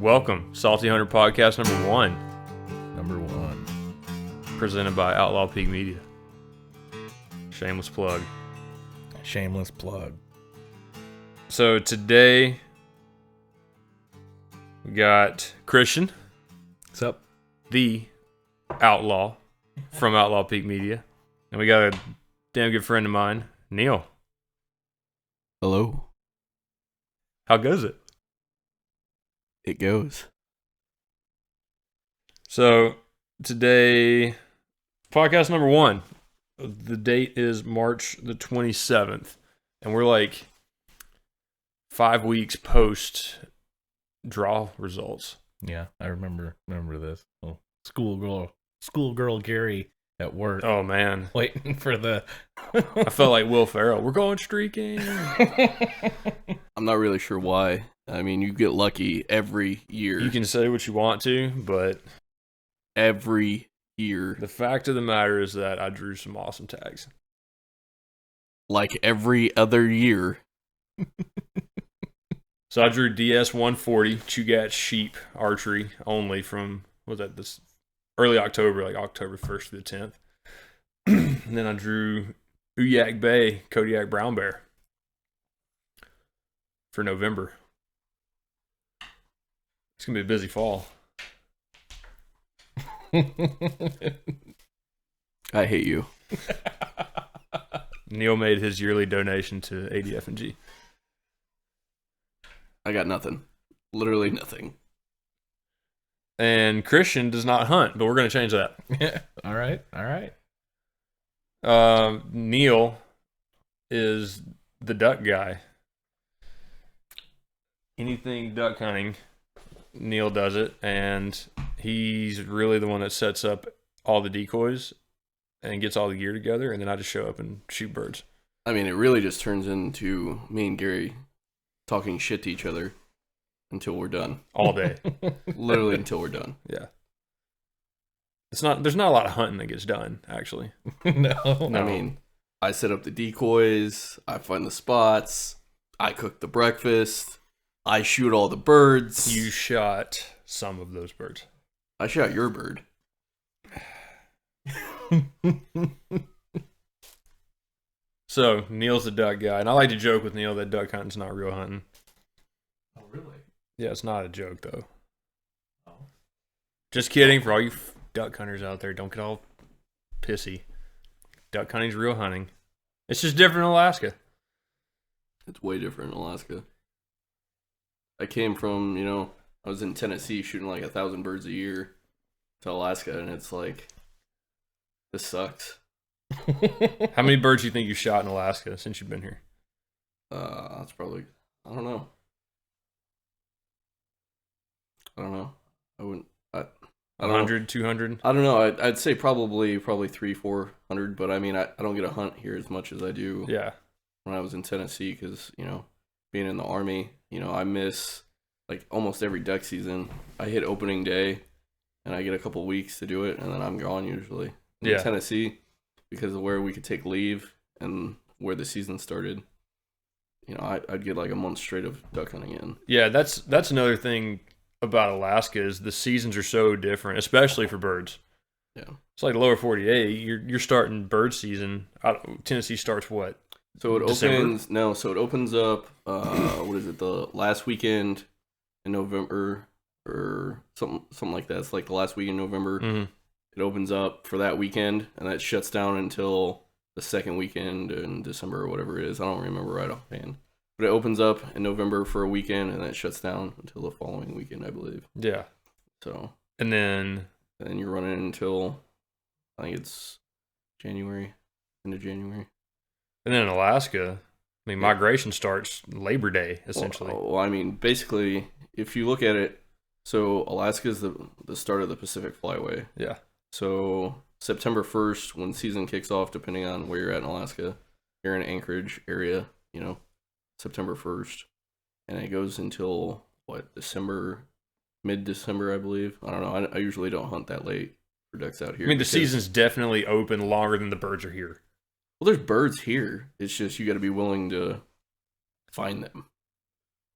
Welcome, Salty Hunter Podcast number 1. Number 1. Presented by Outlaw Peak Media. Shameless plug. Shameless plug. So today, we got Christian, What's up? the Outlaw from Outlaw Peak Media. And we got a damn good friend of mine, Neil. Hello. How goes it? It goes. So today, podcast number 1. The date is March the 27th. And we're like 5 weeks post draw results. Yeah, I remember this. Oh, schoolgirl Gary at work. Oh man, Waiting for the I felt like Will Ferrell. We're going streaking. I'm not really sure why. I mean, you get lucky every year. You can say what you want to, but every year. the fact of the matter is that I drew some awesome tags. Like every other year. So I drew DS 140 Chugach sheep archery only from, what was that, this early October, like October 1st to the 10th. And then I drew Uyak Bay Kodiak brown bear for November. It's going to be a busy fall. I hate you. Neil made his yearly donation to ADF&G. I got nothing. Literally nothing. And Christian does not hunt, but we're going to change that. All right. Neil is the duck guy. Anything duck hunting, Neil does it, and he's really the one that sets up all the decoys and gets all the gear together, and then I just show up and shoot birds. I mean, it really just turns into me and Gary talking shit to each other until we're done. All day. Literally until we're done. Yeah. There's not a lot of hunting that gets done, actually. No. I mean, I set up the decoys, I find the spots, I cook the breakfast, I shoot all the birds. You shot some of those birds. I shot your bird. So, Neil's the duck guy, and I like to joke with Neil that duck hunting's not real hunting. Oh, really? Yeah, it's not a joke, though. Oh. Just kidding. For all you duck hunters out there, don't get all pissy. Duck hunting's real hunting. It's just different in Alaska. It's way different in Alaska. I came from, I was in Tennessee shooting like 1,000 birds a year to Alaska, and it's like, this sucks. How many birds do you think you shot in Alaska since you've been here? That's probably, I don't know. I wouldn't, I don't 100, 200? know. I don't know. I'd say probably 300-400, but I mean, I don't get to hunt here as much as I do Yeah. when I was in Tennessee because, being in the Army, I miss like almost every duck season. I hit opening day and I get a couple weeks to do it and then I'm gone usually. In Tennessee, because of where we could take leave and where the season started, I'd get like a month straight of duck hunting in. Yeah, that's another thing about Alaska is the seasons are so different, especially for birds. Yeah. It's like the lower 48. You're starting bird season. Tennessee starts what? So it December? opens up, what is it, the last weekend in November or something like that. It's like the last week in November. Mm-hmm. It opens up for that weekend, and that shuts down until the second weekend in December or whatever it is. I don't remember right offhand. But it opens up in November for a weekend, and then it shuts down until the following weekend, I believe. Yeah. So. And then you're running until, I think it's January, end of January. And then in Alaska, I mean, migration starts Labor Day, essentially. Well, I mean, basically, if you look at it, so Alaska is the start of the Pacific Flyway. Yeah. So September 1st, when season kicks off, depending on where you're at in Alaska, you're in Anchorage area, September 1st. And it goes until, December, mid-December, I believe. I don't know. I usually don't hunt that late for ducks out here. I mean, the season's definitely open longer than the birds are here. Well, there's birds here. It's just you got to be willing to find them,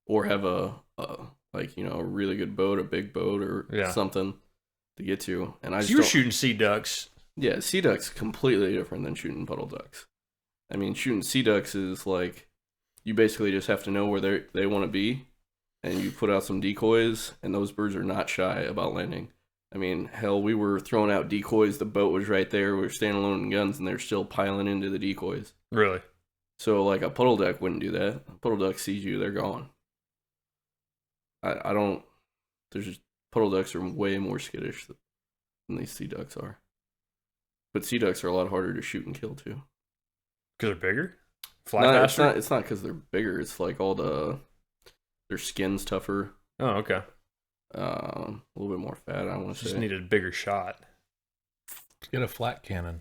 or have a like a really good boat, a big boat, or something to get to. And you were shooting sea ducks. Yeah, sea ducks completely different than shooting puddle ducks. I mean, shooting sea ducks is like you basically just have to know where they want to be, and you put out some decoys, and those birds are not shy about landing. I mean, hell, we were throwing out decoys. The boat was right there. We were standing loading guns, and they're still piling into the decoys. Really? So, like, a puddle duck wouldn't do that. A puddle duck sees you, they're gone. I don't. Puddle ducks are way more skittish than these sea ducks are. But sea ducks are a lot harder to shoot and kill too. Because they're bigger? Fly faster? It's not because they're bigger. It's like their skin's tougher. Oh, okay. A little bit more fat, I want to say. Just need a bigger shot. Get a flat cannon.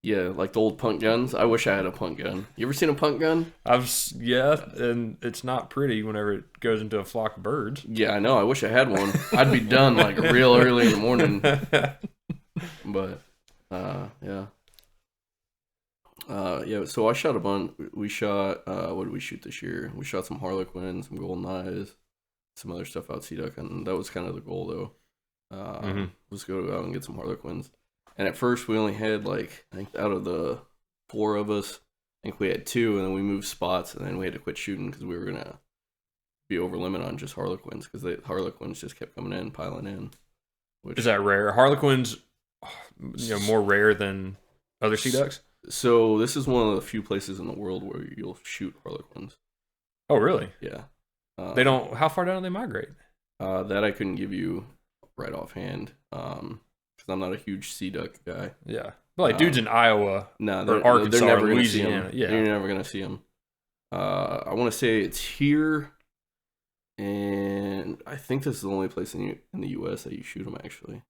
Yeah, like the old punt guns. I wish I had a punt gun. You ever seen a punt gun? And it's not pretty whenever it goes into a flock of birds. Yeah, I know. I wish I had one. I'd be done like real early in the morning. But yeah. Yeah, so I shot a bunch. We shot, what did we shoot this year? We shot some harlequins, some golden eyes, some other stuff out sea duck, and that was kind of the goal, though. Was go out and get some harlequins. And at first, we only had, like, I think out of the 4 of us, I think we had 2, and then we moved spots, and then we had to quit shooting because we were going to be over limit on just harlequins, because the harlequins just kept coming in, piling in. Is that rare? Harlequins, more rare than other sea ducks? So this is one of the few places in the world where you'll shoot harlequins. Oh, really? Yeah. They don't. How far down do they migrate? That I couldn't give you right offhand, because I'm not a huge sea duck guy. Yeah, but like dudes in Iowa, or Arkansas, they're never or Louisiana. Gonna see them. Yeah, you're never gonna see them. I want to say it's here, and I think this is the only place in the U.S. that you shoot them. Actually,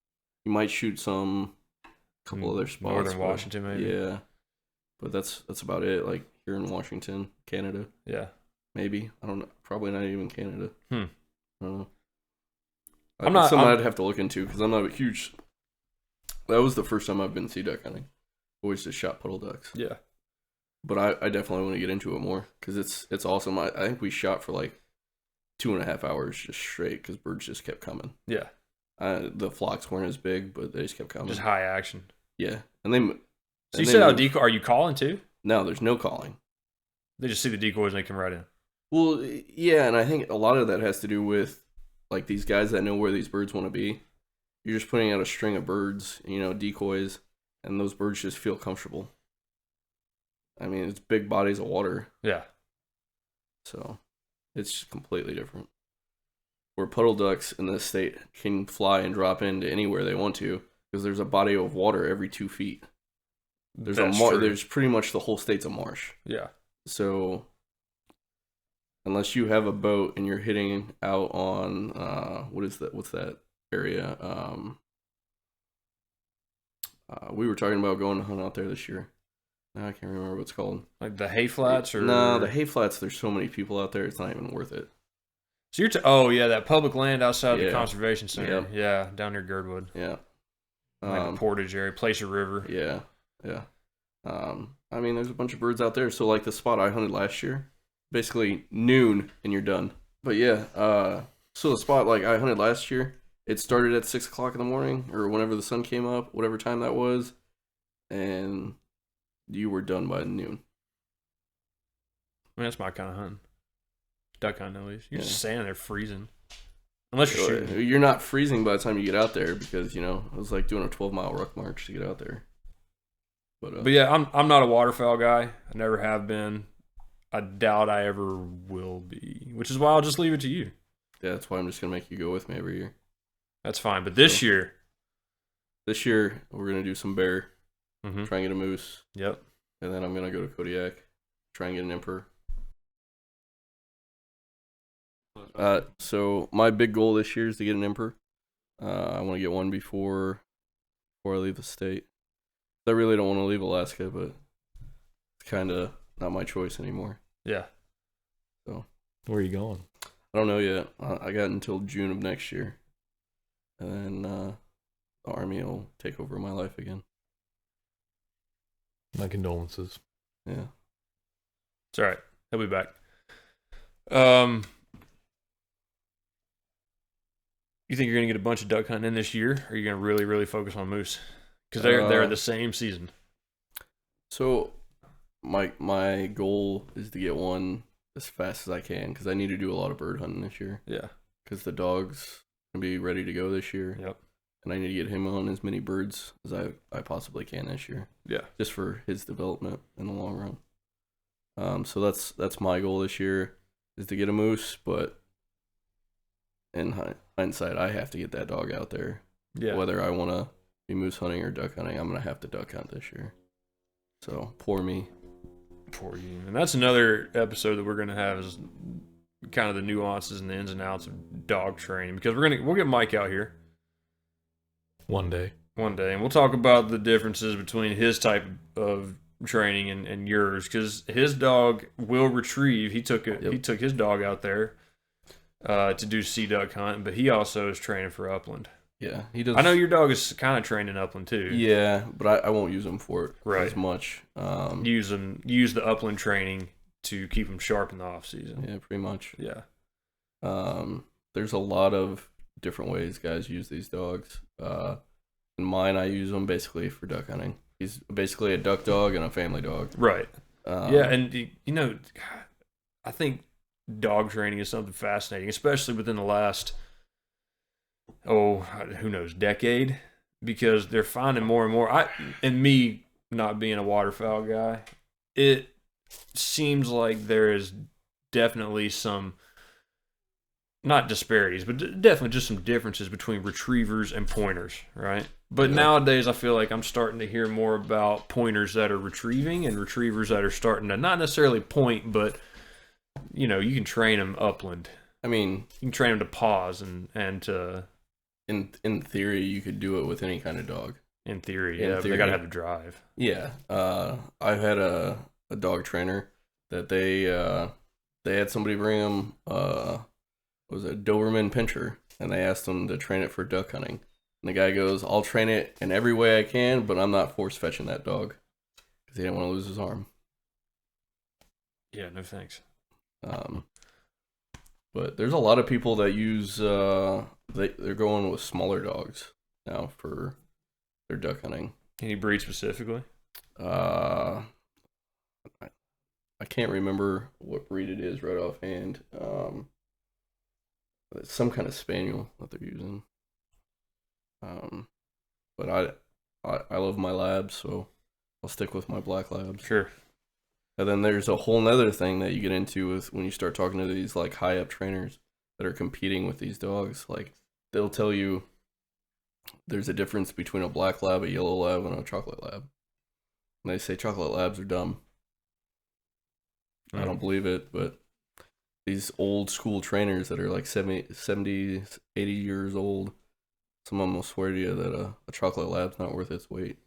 you might shoot a couple other spots. Northern Washington, maybe. Yeah. But that's about it. Like here in Washington, Canada. Yeah. Maybe. I don't know. Probably not even Canada. I don't know. Something I'd have to look into because I'm not a huge. That was the first time I've been sea duck hunting. Always just shot puddle ducks. Yeah. But I definitely want to get into it more because it's awesome. I think we shot for like 2.5 hours just straight because birds just kept coming. Yeah. The flocks weren't as big, but they just kept coming. Just high action. Yeah, and they. So you said how decoy? Are you calling too? No, there's no calling. They just see the decoys and they come right in. Well, yeah, and I think a lot of that has to do with like these guys that know where these birds want to be. You're just putting out a string of birds, decoys, and those birds just feel comfortable. I mean, it's big bodies of water. Yeah. So, it's completely different. Where puddle ducks in this state can fly and drop into anywhere they want to because there's a body of water every 2 feet. There's pretty much the whole state's a marsh. Yeah. So unless you have a boat and you're hitting out on what's that area? We were talking about going to hunt out there this year. Now I can't remember what it's called. Like the hay flats, or no, the hay flats. There's so many people out there; it's not even worth it. So you're that public land outside the conservation center. Yep. Yeah, down near Girdwood. Yeah. Like the Portage area, Placer River. Yeah. Yeah. I mean, there's a bunch of birds out there. So, like the spot I hunted last year, basically noon and you're done. But yeah, so the spot like I hunted last year, it started at 6 o'clock in the morning or whenever the sun came up, whatever time that was, and you were done by noon. I mean, that's my kind of hunting. Duck hunting, at least. You're just standing there freezing. Unless you're shooting. You're not freezing by the time you get out there because, it was like doing a 12-mile ruck march to get out there. But yeah, I'm not a waterfowl guy. I never have been. I doubt I ever will be, which is why I'll just leave it to you. Yeah, that's why I'm just going to make you go with me every year. That's fine. But this year, we're going to do some bear, try and get a moose. Yep. And then I'm going to go to Kodiak, try and get an emperor. So my big goal this year is to get an emperor. I want to get one before I leave the state. I really don't want to leave Alaska, but it's kind of not my choice anymore. Yeah. So where are you going? I don't know yet. I got until June of next year, and then the Army will take over my life again. My condolences. Yeah. It's all right. He'll be back. You think you're gonna get a bunch of duck hunting in this year, or are you gonna really, really focus on moose? Because they're the same season. So my goal is to get one as fast as I can because I need to do a lot of bird hunting this year. Yeah. Because the dog's gonna be ready to go this year. Yep. And I need to get him on as many birds as I possibly can this year. Yeah. Just for his development in the long run. So that's my goal this year is to get a moose, but in hindsight, I have to get that dog out there. Yeah. Whether I want to be moose hunting or duck hunting, I'm gonna have to duck hunt this year. So poor me. Poor you. And that's another episode that we're gonna have is kind of the nuances and the ins and outs of dog training because we'll get Mike out here One day, and we'll talk about the differences between his type of training and yours because his dog will retrieve. He took his dog out there to do sea duck hunt, but he also is training for upland. Yeah, he does. I know your dog is kind of trained in upland too. Yeah, but I won't use him for it Right. as much. Use the upland training to keep him sharp in the off season. Yeah, pretty much. Yeah. There's a lot of different ways guys use these dogs. In mine, I use them basically for duck hunting. He's basically a duck dog and a family dog. Right. Yeah, and I think dog training is something fascinating, especially within the last who knows, decade, because they're finding more and more. And me not being a waterfowl guy, it seems like there is definitely some, not disparities, but definitely just some differences between retrievers and pointers, right? But nowadays, I feel like I'm starting to hear more about pointers that are retrieving and retrievers that are starting to not necessarily point, but you can train them upland. I mean, you can train them to pause and to. In theory, you could do it with any kind of dog. In theory, but they gotta have the drive. Yeah. I've had a dog trainer that they had somebody bring him was a Doberman Pinscher, and they asked him to train it for duck hunting. And the guy goes, "I'll train it in every way I can, but I'm not force fetching that dog because he didn't want to lose his arm." Yeah, no thanks. But there's a lot of people that use they're going with smaller dogs now for their duck hunting. Any breed specifically? I can't remember what breed it is right offhand. It's some kind of spaniel that they're using. But I love my labs, so I'll stick with my black labs. Sure. And then there's a whole nother thing that you get into with when you start talking to these like high up trainers that are competing with these dogs. Like they'll tell you there's a difference between a black lab, a yellow lab, and a chocolate lab. And they say chocolate labs are dumb. I don't believe it, but these old school trainers that are like 70, 80 years old, some of them will swear to you that a chocolate lab's not worth its weight.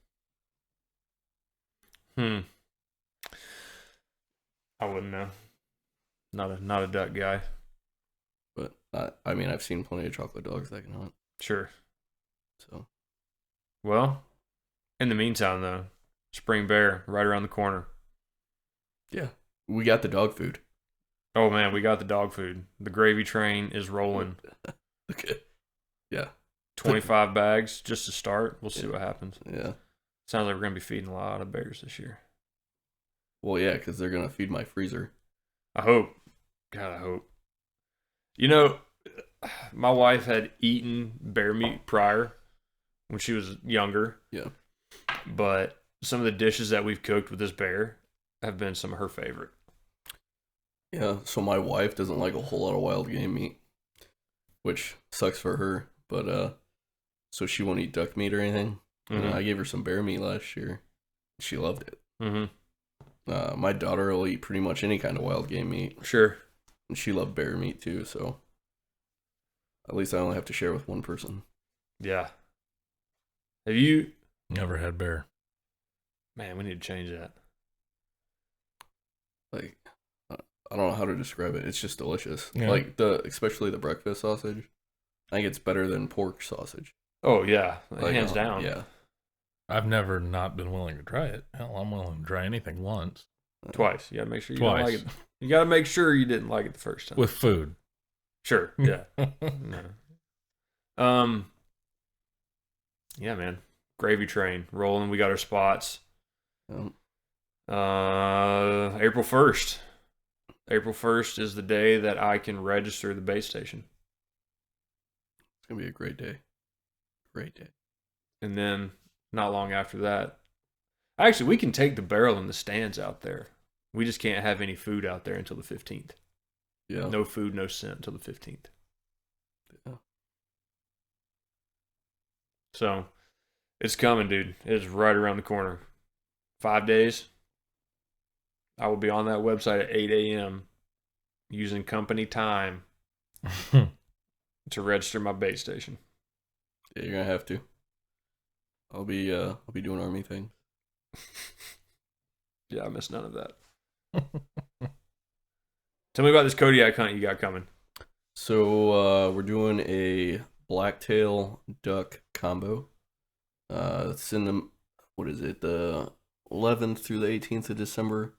I wouldn't know. Not a duck guy. But I mean, I've seen plenty of chocolate dogs that can hunt. Sure. So, well, in the meantime, though, spring bear right around the corner. yeah, we got the dog food. Oh man, we got the dog food. The gravy train is rolling. Okay. Yeah. 25 bags just to start. We'll see what happens. Yeah. Sounds like we're gonna be feeding a lot of bears this year. Well, yeah, because they're gonna feed my freezer. I hope. God, I hope. My wife had eaten bear meat prior when she was younger. Yeah. But some of the dishes that we've cooked with this bear have been some of her favorite. Yeah, so my wife doesn't like a whole lot of wild game meat, which sucks for her. But so she won't eat duck meat or anything. Mm-hmm. I gave her some bear meat last year. She loved it. Mm-hmm. My daughter will eat pretty much any kind of wild game meat. Sure. And she loved bear meat too, so at least I only have to share with one person. Yeah. Have you? Never had bear. Man, we need to change that. Like, I don't know how to describe it. It's just delicious. Yeah. Like especially the breakfast sausage. I think it's better than pork sausage. Oh yeah, Like, hands down. Yeah. I've never not been willing to try it. Hell, I'm willing to try anything once. Twice. You gotta make sure you Twice. don't like it. You gotta make sure you didn't like it the first time. With food. Sure. Yeah. No. Um, yeah, man. Gravy train rolling. We got our spots. Um, April 1st. April 1st is the day that I can register the base station. it's gonna be a great day. Great day. And then not long after that, actually, we can take the barrel and the stands out there. We just can't have any food out there until the 15th. Yeah. No food, no scent until the 15th. Yeah. So it's coming, dude. It is right around the corner. 5 days. I will be on that website at 8 a.m. using company time to register my base station. Yeah, you're gonna have to. I'll be doing army things. Yeah, I missed none of that. Tell me about this Kodiak hunt you got coming. So we're doing a blacktail duck combo. It's in the the 11th through the 18th of December.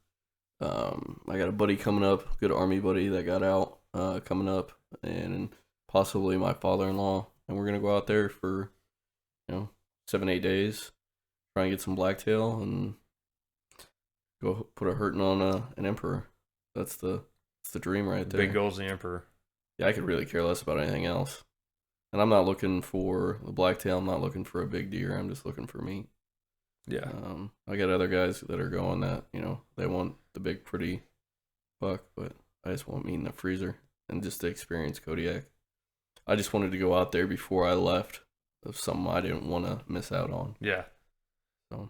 I got a buddy coming up, good army buddy that got out coming up, and possibly my father-in-law, and we're gonna go out there for 7-8 days, try and get some blacktail and go put a hurting on an emperor. That's the dream right there. Big goals, the Emperor. Yeah, I could really care less about anything else. And I'm not looking for the blacktail. I'm not looking for a big deer. I'm just looking for meat. Yeah. I got other guys that are going that, they want the big, pretty buck, but I just want meat in the freezer and just to experience Kodiak. I just wanted to go out there before I left of something I didn't want to miss out on. Yeah. So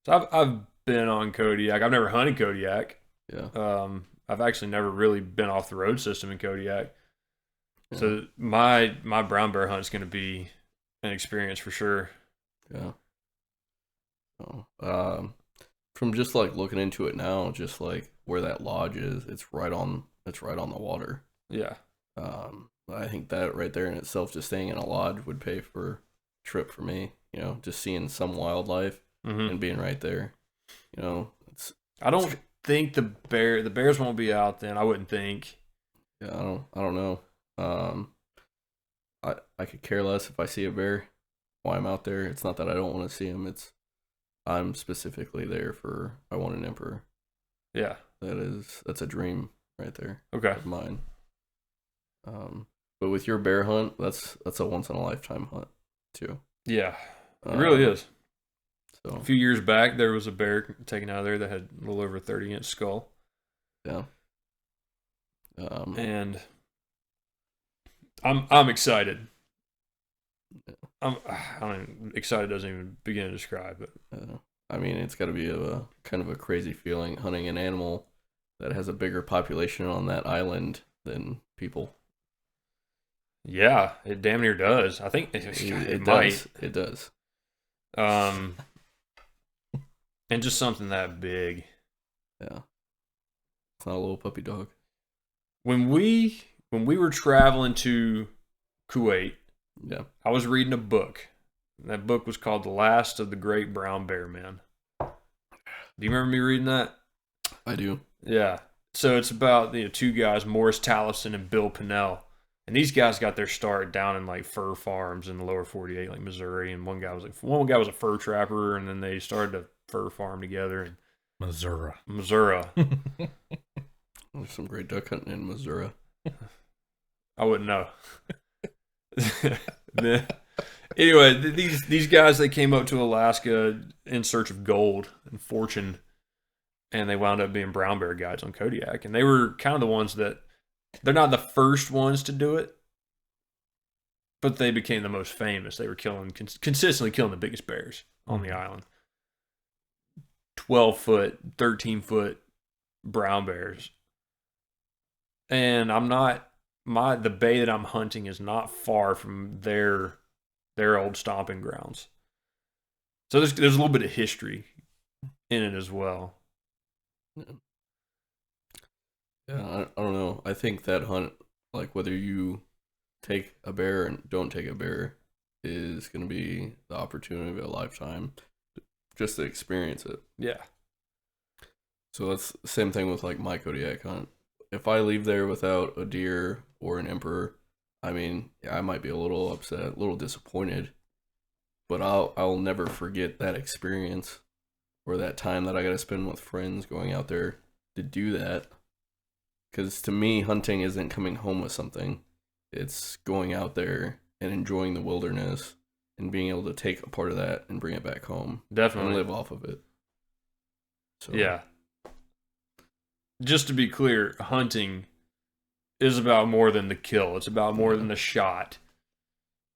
I've been on Kodiak. I've never hunted Kodiak. yeah. I've actually never really been off the road system in Kodiak. Yeah. So my brown bear hunt is going to be an experience for sure. Yeah. So, from just like looking into it now, just like where that lodge is, it's right on the water. Yeah. I think that right there in itself, just staying in a lodge would pay for a trip for me. Just seeing some wildlife and being right there. I don't think the bears won't be out then. I wouldn't think. Yeah, I don't know. I could care less if I see a bear while I'm out there. It's not that I don't want to see him. I'm specifically there for I want an emperor. Yeah. That's a dream right there. Okay. Of mine. But with your bear hunt, that's a once in a lifetime hunt too. Yeah. It really is. So A few years back, there was a bear taken out of there that had a little over 30-inch skull. yeah. And I'm excited. I don't even, excited doesn't even begin to describe it. I mean, it's got to be a kind of a crazy feeling hunting an animal that has a bigger population on that island than people. Yeah, it damn near does. I think it It might. does. It does. And just something that big. Yeah. It's not a little puppy dog. When we were traveling to Kuwait, Yeah. I was reading a book. That book was called The Last of the Great Brown Bear Men. Do you remember me reading that? I do. Yeah. So it's about two guys, Morris Tallison and Bill Pinnell. And these guys got their start down in like fur farms in the lower 48, like Missouri. And one guy was a fur trapper, and then they started a fur farm together in Missouri. There's some great duck hunting in Missouri. I wouldn't know. Anyway, these guys, they came up to Alaska in search of gold and fortune, and they wound up being brown bear guides on Kodiak. And they were kind of the ones that, they're not the first ones to do it, but they became the most famous. They were consistently killing the biggest bears on the island. 12-foot, 13-foot brown bears. And the bay that I'm hunting is not far from their old stomping grounds. So there's a little bit of history in it as well. Yeah, I don't know. I think that hunt, like whether you take a bear and don't take a bear, is going to be the opportunity of a lifetime just to experience it. Yeah. So that's the same thing with like my Kodiak hunt. If I leave there without a deer or an emperor, I mean, I might be a little upset, a little disappointed, but I'll never forget that experience or that time that I got to spend with friends going out there to do that. Because to me, hunting isn't coming home with something. It's going out there and enjoying the wilderness and being able to take a part of that and bring it back home. Definitely. And live off of it. So, Yeah. Just to be clear, hunting is about more than the kill. It's about more than the shot.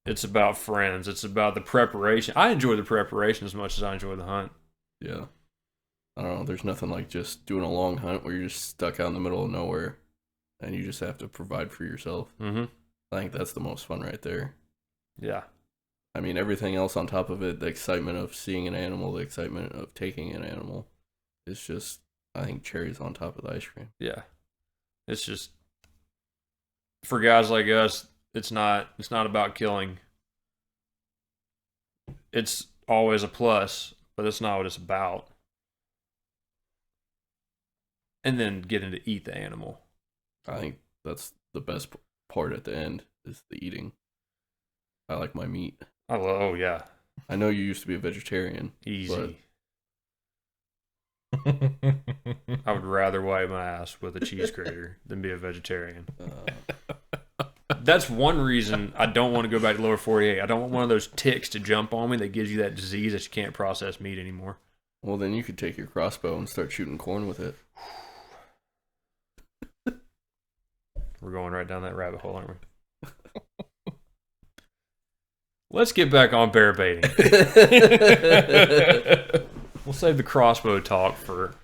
It's about friends. It's about the preparation. I enjoy the preparation as much as I enjoy the hunt. Yeah. I don't know. There's nothing like just doing a long hunt where you're just stuck out in the middle of nowhere and you just have to provide for yourself. Mm-hmm. I think that's the most fun right there. Yeah. I mean, everything else on top of it, the excitement of seeing an animal, the excitement of taking an animal, is just, I think, cherries on top of the ice cream. Yeah. It's just, for guys like us, it's not about killing. It's always a plus, but that's not what it's about. And then getting to eat the animal. I think that's the best part at the end, is the eating. I like my meat. Oh yeah. I know you used to be a vegetarian. Easy. I would rather wipe my ass with a cheese grater than be a vegetarian. That's one reason I don't want to go back to lower 48. I don't want one of those ticks to jump on me that gives you that disease that you can't process meat anymore. Well, then you could take your crossbow and start shooting corn with it. We're going right down that rabbit hole, aren't we? Let's get back on bear baiting. We'll save the crossbow talk for...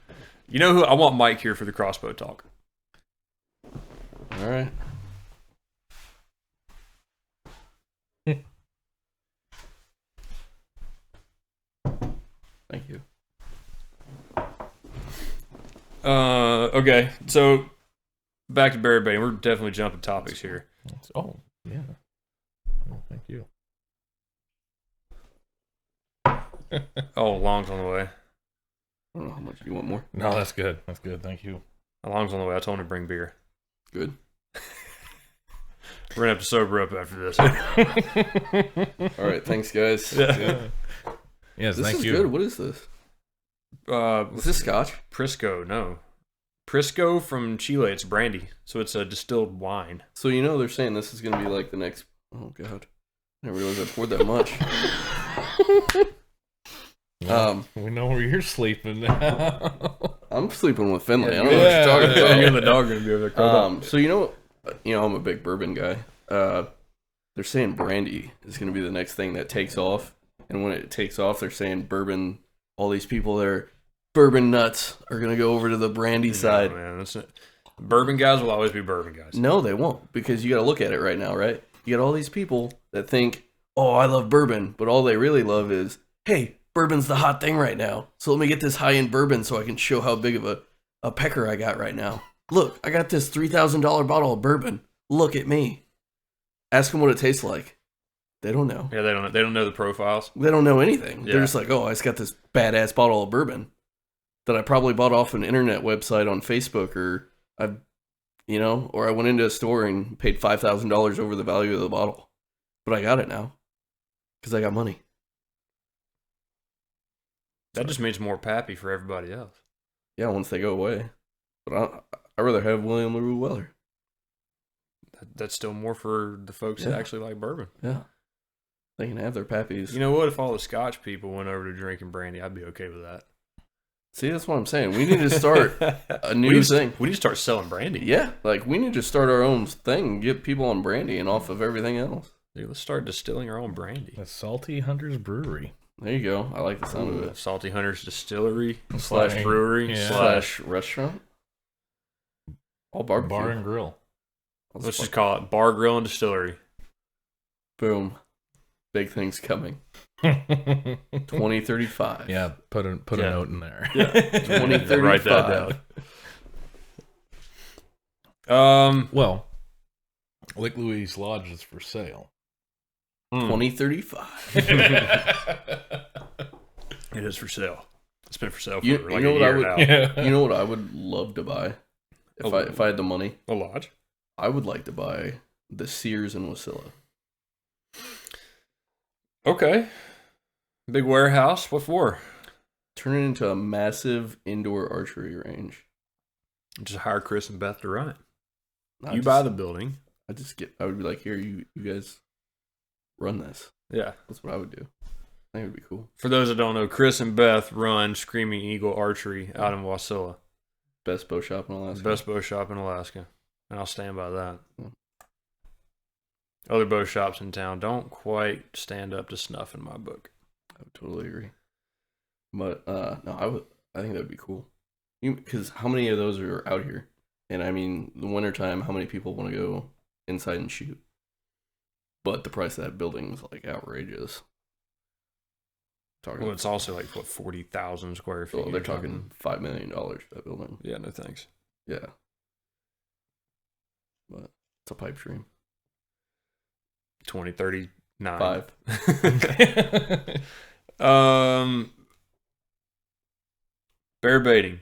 You know who? I want Mike here for the crossbow talk. All right. Thank you. Okay, so back to bear baiting. We're definitely jumping topics here. Oh, yeah. Oh, thank you. Oh, Long's on the way. I don't know how much you want more. No, that's good. That's good. Thank you. Long's on the way. I told him to bring beer. Good. We're going to have to sober up after this. All right. Thanks, guys. Yeah. Yes, This thank is you. good. What is this? Is this scotch? Prisco, no. Prisco from Chile. It's brandy. So it's a distilled wine. So, you know, they're saying this is going to be like the next... Oh, God. I didn't realize I poured that much. We know where you're sleeping now. I'm sleeping with Finley. I don't know what you're talking about. You and the dog are going to be over there. curled up. So, you know, I'm a big bourbon guy. They're saying brandy is going to be the next thing that takes off. And when it takes off, they're saying bourbon. All these people that are bourbon nuts are going to go over to the brandy side. No, man, that's not... Bourbon guys will always be bourbon guys. No, they won't, because you got to look at it right now, right? You got all these people that think, oh, I love bourbon, but all they really love is, hey, bourbon's the hot thing right now. So let me get this high-end bourbon so I can show how big of a pecker I got right now. Look, I got this $3,000 bottle of bourbon. Look at me. Ask them what it tastes like. They don't know. Yeah, they don't know the profiles. They don't know anything. Yeah. They're just like, oh, I just got this badass bottle of bourbon that I probably bought off an internet website on Facebook, or or I went into a store and paid $5,000 over the value of the bottle. But I got it now because I got money. That just means more pappy for everybody else. Yeah, once they go away. But I'd rather have William LaRue Weller. That's still more for the folks that actually like bourbon. Yeah. They can have their pappies. You know what? If all the Scotch people went over to drinking brandy, I'd be okay with that. See, that's what I'm saying. We need to start a new thing. We need to start selling brandy. Yeah, like we need to start our own thing and get people on brandy and off of everything else. Dude, let's start distilling our own brandy. The Salty Hunters Brewery. There you go. I like the sound of it. Salty Hunters Distillery Slash- / brewery yeah. Slash restaurant. All barbecue. Bar and grill. Let's just call it Bar, Grill, and Distillery. Boom. Big things coming. 2035. Yeah, put a note in there. Yeah. 2035. Write that down. Well, Lake Louise Lodge is for sale. 2035. It is for sale. It's been for sale for You like know a what I year would- now. Yeah. You know what I would love to buy? If I had the money? A lodge? I would like to buy the Sears in Wasilla. Okay. Big warehouse. What for? Turn it into a massive indoor archery range. Just hire Chris and Beth to run it. I You just- buy the building. I would be like, here, you guys run this. Yeah. That's what I would do. I think it would be cool. For those that don't know, Chris and Beth run Screaming Eagle Archery out in Wasilla. Best bow shop in Alaska. Best bow shop in Alaska. And I'll stand by that. Yeah. Other bow shops in town don't quite stand up to snuff in my book. I would totally agree. But no, I think that would be cool. Because how many of those are out here? And I mean, the wintertime, how many people want to go inside and shoot? But the price of that building is like outrageous. Well, it's also like, what, 40,000 square feet? Oh, they're talking $5 million for that building. Yeah, no thanks. Yeah. But it's a pipe dream. 2039. 5. Bear baiting.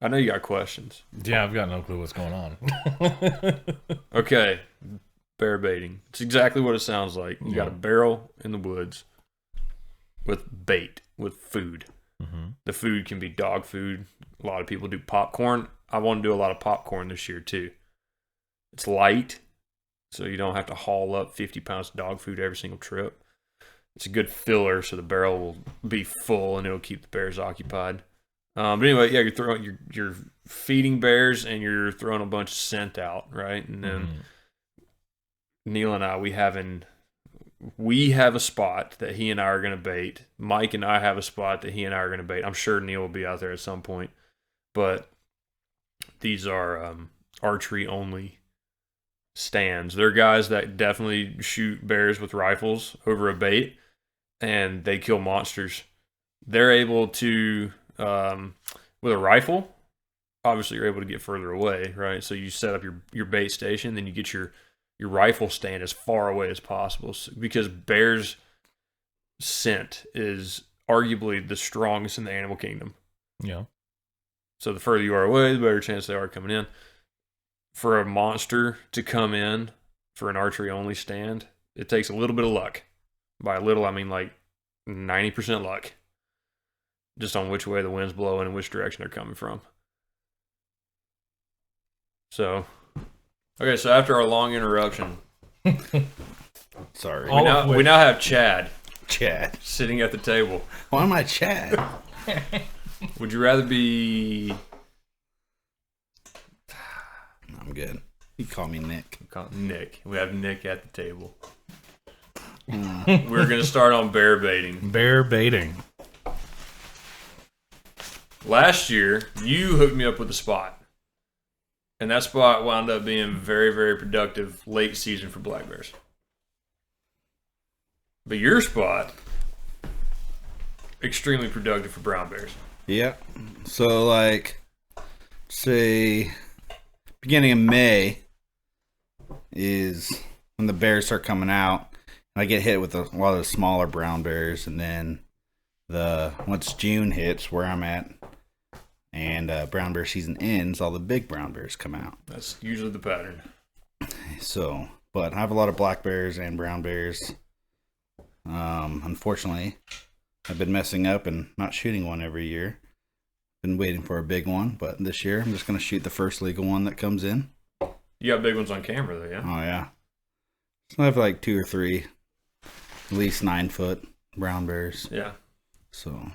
I know you got questions. Yeah, I've got no clue what's going on. Okay, bear baiting. It's exactly what it sounds like. You got a barrel in the woods with bait, with food. Mm-hmm. The food can be dog food. A lot of people do popcorn. I want to do a lot of popcorn this year too. It's light, so you don't have to haul up 50 pounds of dog food every single trip. It's a good filler, so the barrel will be full and it'll keep the bears occupied. But anyway, yeah, you're feeding bears and you're throwing a bunch of scent out, right? And then Neil and I, we have a spot that he and I are going to bait. Mike and I have a spot that he and I are going to bait. I'm sure Neil will be out there at some point, but these are archery only stands. They're guys that definitely shoot bears with rifles over a bait, and they kill monsters. They're able to, with a rifle, obviously you're able to get further away, right? So you set up your bait station, then you get your rifle stand as far away as possible, because bears' scent is arguably the strongest in the animal kingdom. Yeah. So the further you are away, the better chance they are coming in. For a monster to come in for an archery only stand, it takes a little bit of luck. By a little, I mean like 90% luck. Just on which way the wind's blowing and which direction they're coming from. So, okay, so after our long interruption, Sorry. we now have Chad Chad. sitting at the table. Why am I Chad? Would you rather be... I'm good. You call me Nick. Nick. We have Nick at the table. We're going to start on bear baiting. Bear baiting. Last year, you hooked me up with a spot. And that spot wound up being very, very productive late season for black bears. But your spot, extremely productive for brown bears. Yeah. So, like, say, beginning of May is when the bears start coming out. I get hit with a lot of the smaller brown bears, and then once June hits, where I'm at, and brown bear season ends, all the big brown bears come out. That's usually the pattern. So, but I have a lot of black bears and brown bears. Unfortunately, I've been messing up and not shooting one every year. Been waiting for a big one, but this year I'm just going to shoot the first legal one that comes in. You got big ones on camera, though, yeah? Oh, yeah. So I have like 2 or 3, at least 9-foot brown bears. Yeah. So,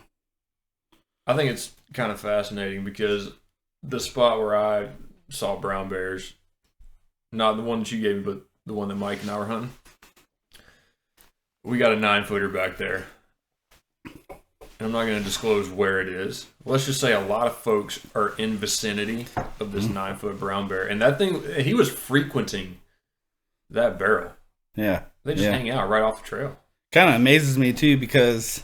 I think it's kind of fascinating because the spot where I saw brown bears, not the one that you gave me, but the one that Mike and I were hunting, we got a 9-footer back there. And I'm not going to disclose where it is. Let's just say a lot of folks are in vicinity of this 9-foot brown bear. And that thing, he was frequenting that barrel. yeah. They just hang out right off the trail. Kind of amazes me too, because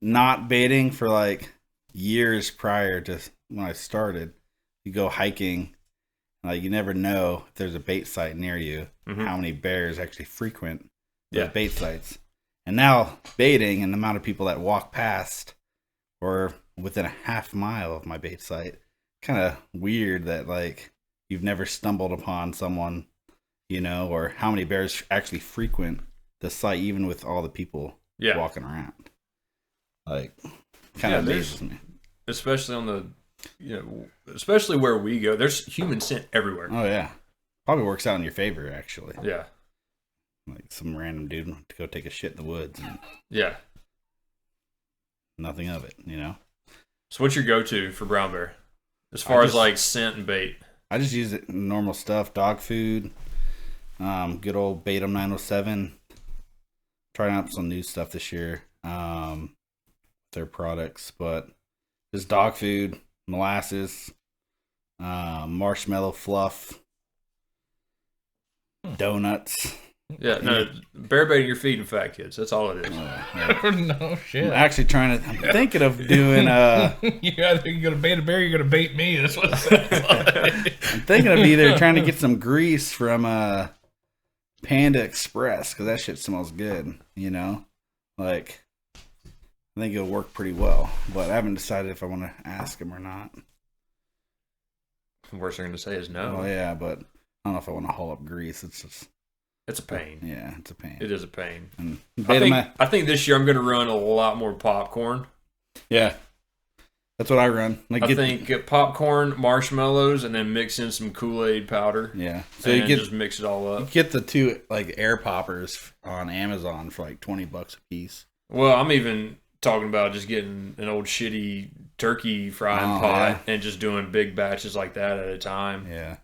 not baiting for like years prior to when I started, you go hiking, like you never know if there's a bait site near you, how many bears actually frequent those bait sites. And now baiting and the amount of people that walk past or within a half mile of my bait site, kind of weird that like you've never stumbled upon someone, you know, or how many bears actually frequent the site, even with all the people walking around. Like, kind of amazes me. Especially on the, especially where we go, there's human scent everywhere. Oh, yeah. Probably works out in your favor, actually. Yeah. Like some random dude to go take a shit in the woods. And nothing of it, you know? So what's your go-to for brown bear? As far as like scent and bait? I just use it normal stuff, dog food, good old Batum 907. Trying out some new stuff this year, their products, but just dog food, molasses, marshmallow fluff, donuts. Yeah, no, bear baiting, you're feeding fat kids. That's all it is. No shit. I'm actually I'm thinking of doing you're either gonna bait a bear, you're gonna bait me. That's what it sounds like. I'm thinking of either trying to get some grease from Panda Express, because that shit smells good, you know? Like, I think it'll work pretty well, but I haven't decided if I want to ask him or not. The worst they're going to say is no. Oh, yeah, but I don't know if I want to haul up grease. It's a pain. Yeah, it's a pain. It is a pain. And I think this year I'm going to run a lot more popcorn. Yeah. That's what I run. I think popcorn, marshmallows, and then mix in some Kool-Aid powder. Yeah. So you just mix it all up. You get the 2 like air poppers on Amazon for like $20 a piece. Well, I'm even talking about just getting an old shitty turkey frying pot and just doing big batches like that at a time. Yeah.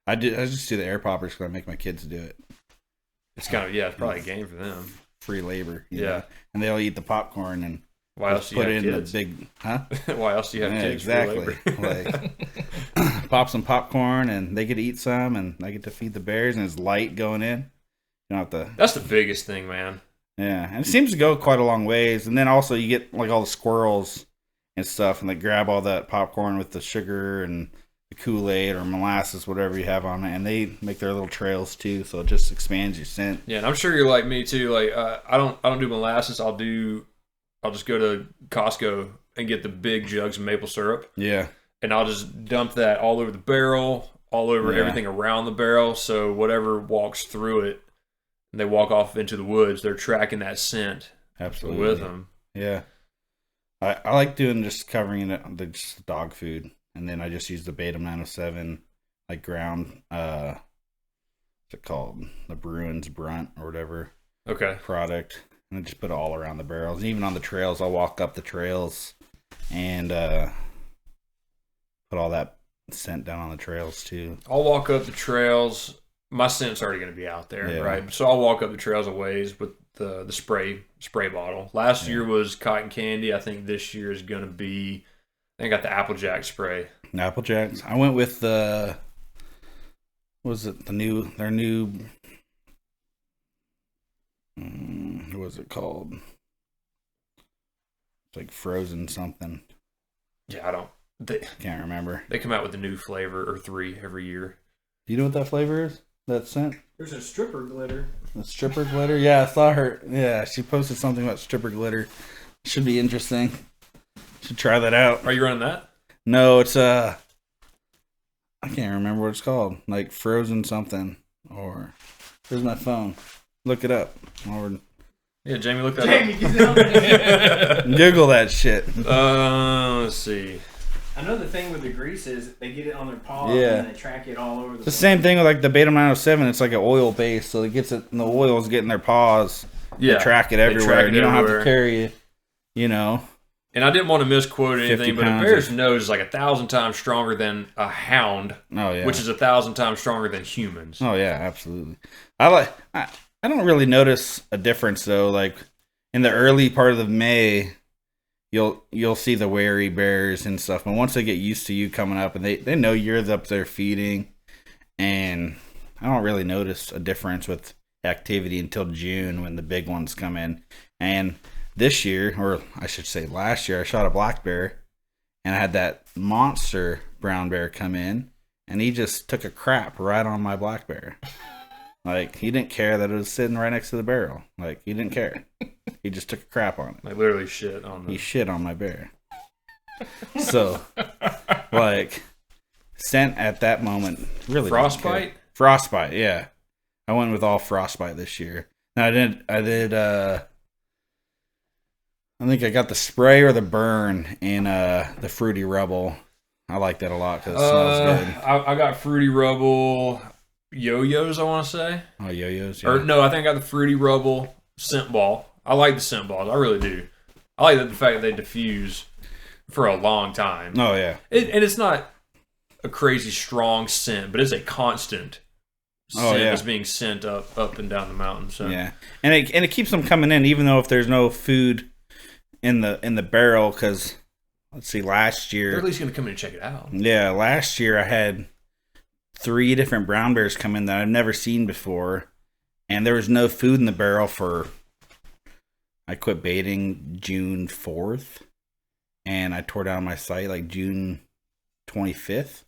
I just do the air poppers because I make my kids do it. It's kind of it's probably a game for them. Free labor. You know? And they'll eat the popcorn and why else do you have kids? The big, Why else do you have kids? Exactly. Like, pop some popcorn and they get to eat some, and I get to feed the bears, and it's light going in. You don't have to. That's the biggest thing, man. Yeah, and it seems to go quite a long ways. And then also you get like all the squirrels and stuff, and they grab all that popcorn with the sugar and the Kool-Aid or molasses, whatever you have on it, and they make their little trails too. So it just expands your scent. Yeah, and I'm sure you're like me too. Like I don't do molasses. I'll just go to Costco and get the big jugs of maple syrup. Yeah. And I'll just dump that all over the barrel, all over everything around the barrel. So whatever walks through it, and they walk off into the woods, they're tracking that scent with them. Yeah. I like doing just covering it on just dog food. And then I just use the Batum 907, like ground, what's it called? The Bruins Brunt or whatever. Okay. Product. And I just put it all around the barrels. And even on the trails, I'll walk up the trails and put all that scent down on the trails too. I'll walk up the trails. My scent's already going to be out there, right? So I'll walk up the trails a ways with the spray bottle. Last year was cotton candy. I think this year is going to be, I got the Applejack spray. Applejacks. I went with their new, what was it called? It's like frozen something. Yeah, Can't remember. They come out with a new flavor or 3 every year. Do you know what that flavor is? That scent? There's a stripper glitter. The stripper glitter? Yeah, I saw her. Yeah, she posted something about stripper glitter. Should be interesting. Should try that out. Are you running that? No, it's I can't remember what it's called. Like frozen something. Or where's my phone? Look it up. Yeah, Jamie, look that Jamie, up. get down there. Google that shit. Let's see. I know the thing with the grease is they get it on their paws Yeah. and they track it all over the It's the same thing with like the Batum 907. It's like an oil base, so it gets it, and the oils get in their paws. Yeah, They track it everywhere. And you don't have to carry it, you know. And I didn't want to misquote anything, 50 but a pounds bear's nose is like 1,000 times stronger than a hound, Oh yeah. which is 1,000 times stronger than humans. Oh yeah, absolutely. I don't really notice a difference though. Like in the early part of the May, you'll see the wary bears and stuff. But once they get used to you coming up and they know you're up there feeding, and I don't really notice a difference with activity until June when the big ones come in. And this year, or I should say last year, I shot a black bear and I had that monster brown bear come in and he just took a crap right on my black bear. Like, he didn't care that it was sitting right next to the barrel. Like, he didn't care. He just took a crap on it. Like literally shit on He shit on my bear. So, like, scent at that moment really didn't care. Frostbite? Frostbite, yeah. I went with all frostbite this year. And I think I got the spray or the burn in the Fruity Rebel. I like that a lot because it smells good. I got Fruity Rebel yo-yos, I want to say. Oh, yo-yos. Yeah. Or no, I think I got the Fruity Rebel scent ball. I like the scent balls. I really do. I like the fact that they diffuse for a long time. Oh, yeah. And it's not a crazy strong scent, but it's a constant scent that's being sent up and down the mountain. So yeah, and it keeps them coming in, even though if there's no food in the barrel. Because let's see, last year they're at least going to come in and check it out. Yeah, last year I had 3 different brown bears come in that I've never seen before, and there was no food in the barrel for. I quit baiting June 4th, and I tore down my site like June 25th,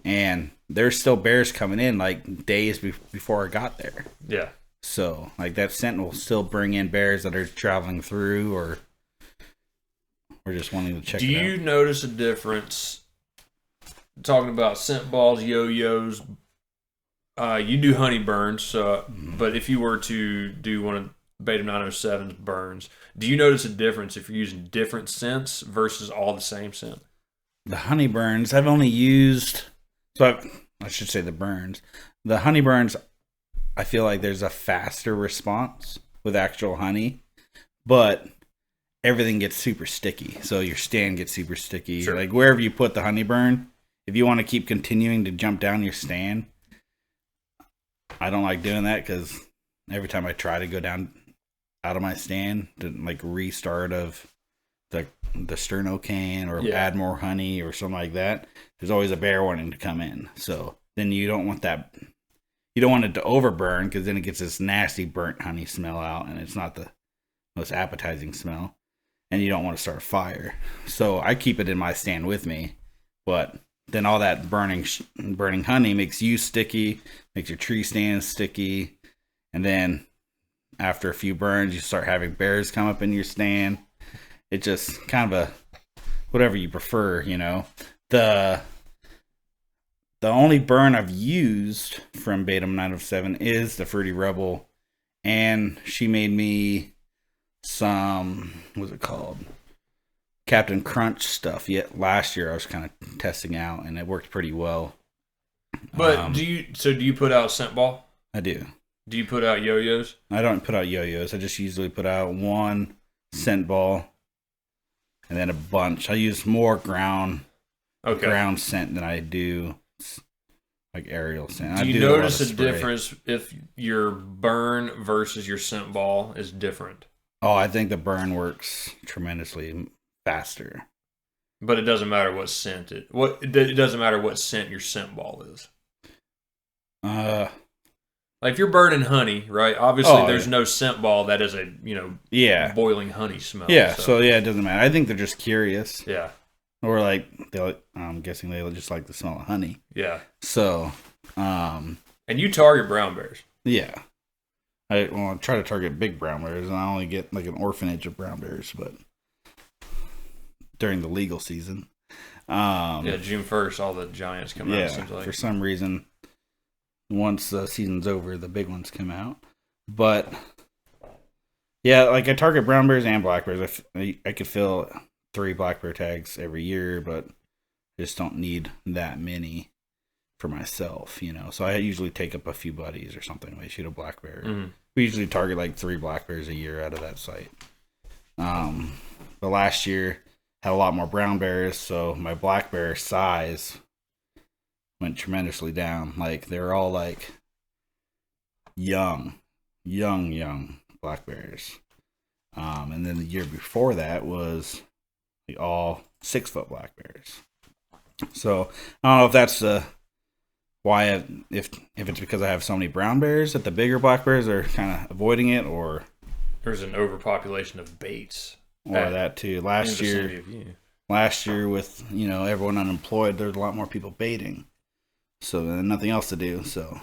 and there's still bears coming in like days before I got there. Yeah. So like that scent will still bring in bears that are traveling through or just wanting to check. Do you notice a difference? Talking about scent balls, yo-yos. You do honey burns, so but if you were to do one of Beta 907's burns, do you notice a difference if you're using different scents versus all the same scent? The honey burns, I've only used, I should say the burns. The honey burns, I feel like there's a faster response with actual honey, but everything gets super sticky. So your stand gets super sticky. Sure. Like wherever you put the honey burn, if you want to keep continuing to jump down your stand, I don't like doing that because every time I try to go down out of my stand to like restart of the sterno can or add more honey or something like that, there's always a bear wanting to come in. So then you don't want that. You don't want it to overburn because then it gets this nasty burnt honey smell out, and it's not the most appetizing smell. And you don't want to start a fire. So I keep it in my stand with me, but then all that burning honey makes you sticky, makes your tree stand sticky, and then after a few burns, you start having bears come up in your stand. It just kind of whatever you prefer, you know. The only burn I've used from Beta 907 is the Fruity Rebel, and she made me some, what's it called? Captain Crunch stuff. Yet last year I was kind of testing out, and it worked pretty well. But do you put out scent ball? I do. Do you put out yo-yos? I don't put out yo-yos. I just usually put out one scent ball and then a bunch. I use more ground scent than I do like aerial scent. Do you notice a difference if your burn versus your scent ball is different? Oh, I think the burn works tremendously faster. But it doesn't matter what scent it doesn't matter what scent your scent ball is. Like if you're burning honey, right? Obviously, there's no scent ball that is a boiling honey smell. Yeah, so it doesn't matter. I think they're just curious. Yeah, or like I'm guessing they just like the smell of honey. Yeah. So, and you target brown bears. Yeah, I try to target big brown bears, and I only get like an orphanage of brown bears, but during the legal season. June 1st, all the giants come out. It seems like. For some reason. Once the season's over, the big ones come out. But yeah, like I target brown bears and black bears. I could fill 3 black bear tags every year, but I just don't need that many for myself, you know. So I usually take up a few buddies or something. We shoot a black bear. Mm-hmm. We usually target like 3 black bears a year out of that site. But last year had a lot more brown bears, so my black bear size went tremendously down. Like they're all like young black bears. And then the year before that was like all 6-foot black bears. So I don't know if that's why if it's because I have so many brown bears that the bigger black bears are kind of avoiding it, or there's an overpopulation of baits. Or that too. Last year with everyone unemployed, there's a lot more people baiting. So nothing else to do. So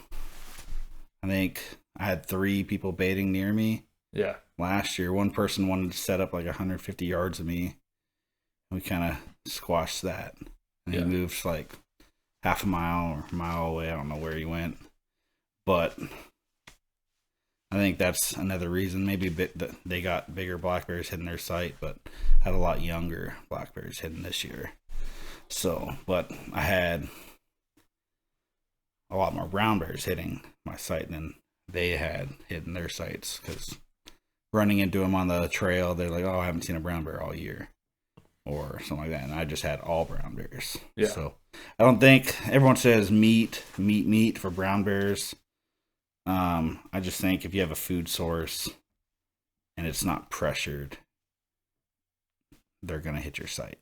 I think I had 3 people baiting near me. Yeah. Last year, one person wanted to set up like 150 yards of me. We kind of squashed that. And he moved like half a mile or a mile away. I don't know where he went. But think that's another reason. Maybe that they got bigger black bears hitting their site, but had a lot younger black bears hitting this year. So, but I had a lot more brown bears hitting my site than they had hitting their sites, because running into them on the trail, they're like, "Oh, I haven't seen a brown bear all year," or something like that. And I just had all brown bears. Yeah. So I don't think everyone says meat for brown bears. I just think if you have a food source and it's not pressured, they're gonna hit your site.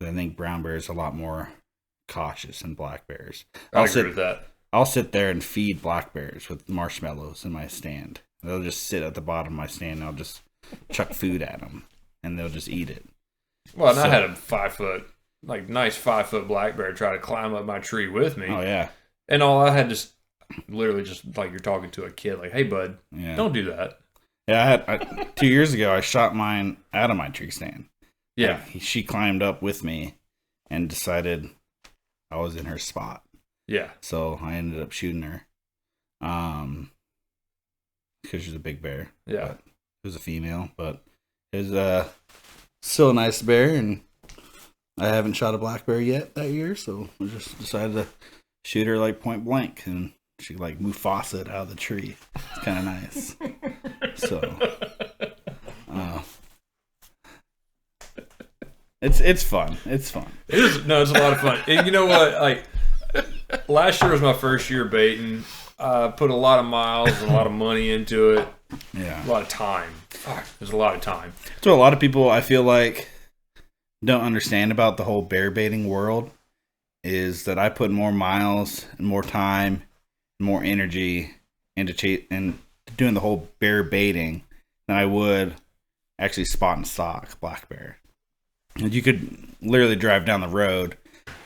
I think brown bears are a lot more cautious than black bears. I agree with that. I'll sit there and feed black bears with marshmallows in my stand. They'll just sit at the bottom of my stand, and I'll just chuck food at them, and they'll just eat it. Well, and I So- had a 5-foot, nice 5-foot black bear try to climb up my tree with me. Oh yeah, And all I had just literally just like you're talking to a kid, like, "Hey, bud, yeah. don't do that." Yeah, I 2 years ago I shot mine out of my tree stand. Yeah. Like, she climbed up with me and decided I was in her spot. Yeah. So I ended up shooting her. Because she's a big bear. Yeah. But it was a female, but it was still a nice bear, and I haven't shot a black bear yet that year, so we just decided to shoot her like point blank, and she like Mufasa out of the tree. It's kind of nice. So it's fun. It's fun. It is. No, it's a lot of fun. And you know what? Like, last year was my first year baiting. I put a lot of miles and a lot of money into it. Yeah. A lot of time. Fuck, there's a lot of time. So a lot of people, I feel like, don't understand about the whole bear baiting world is that I put more miles and more time and more energy into doing the whole bear baiting than I would actually spot and stalk black bear. And you could literally drive down the road,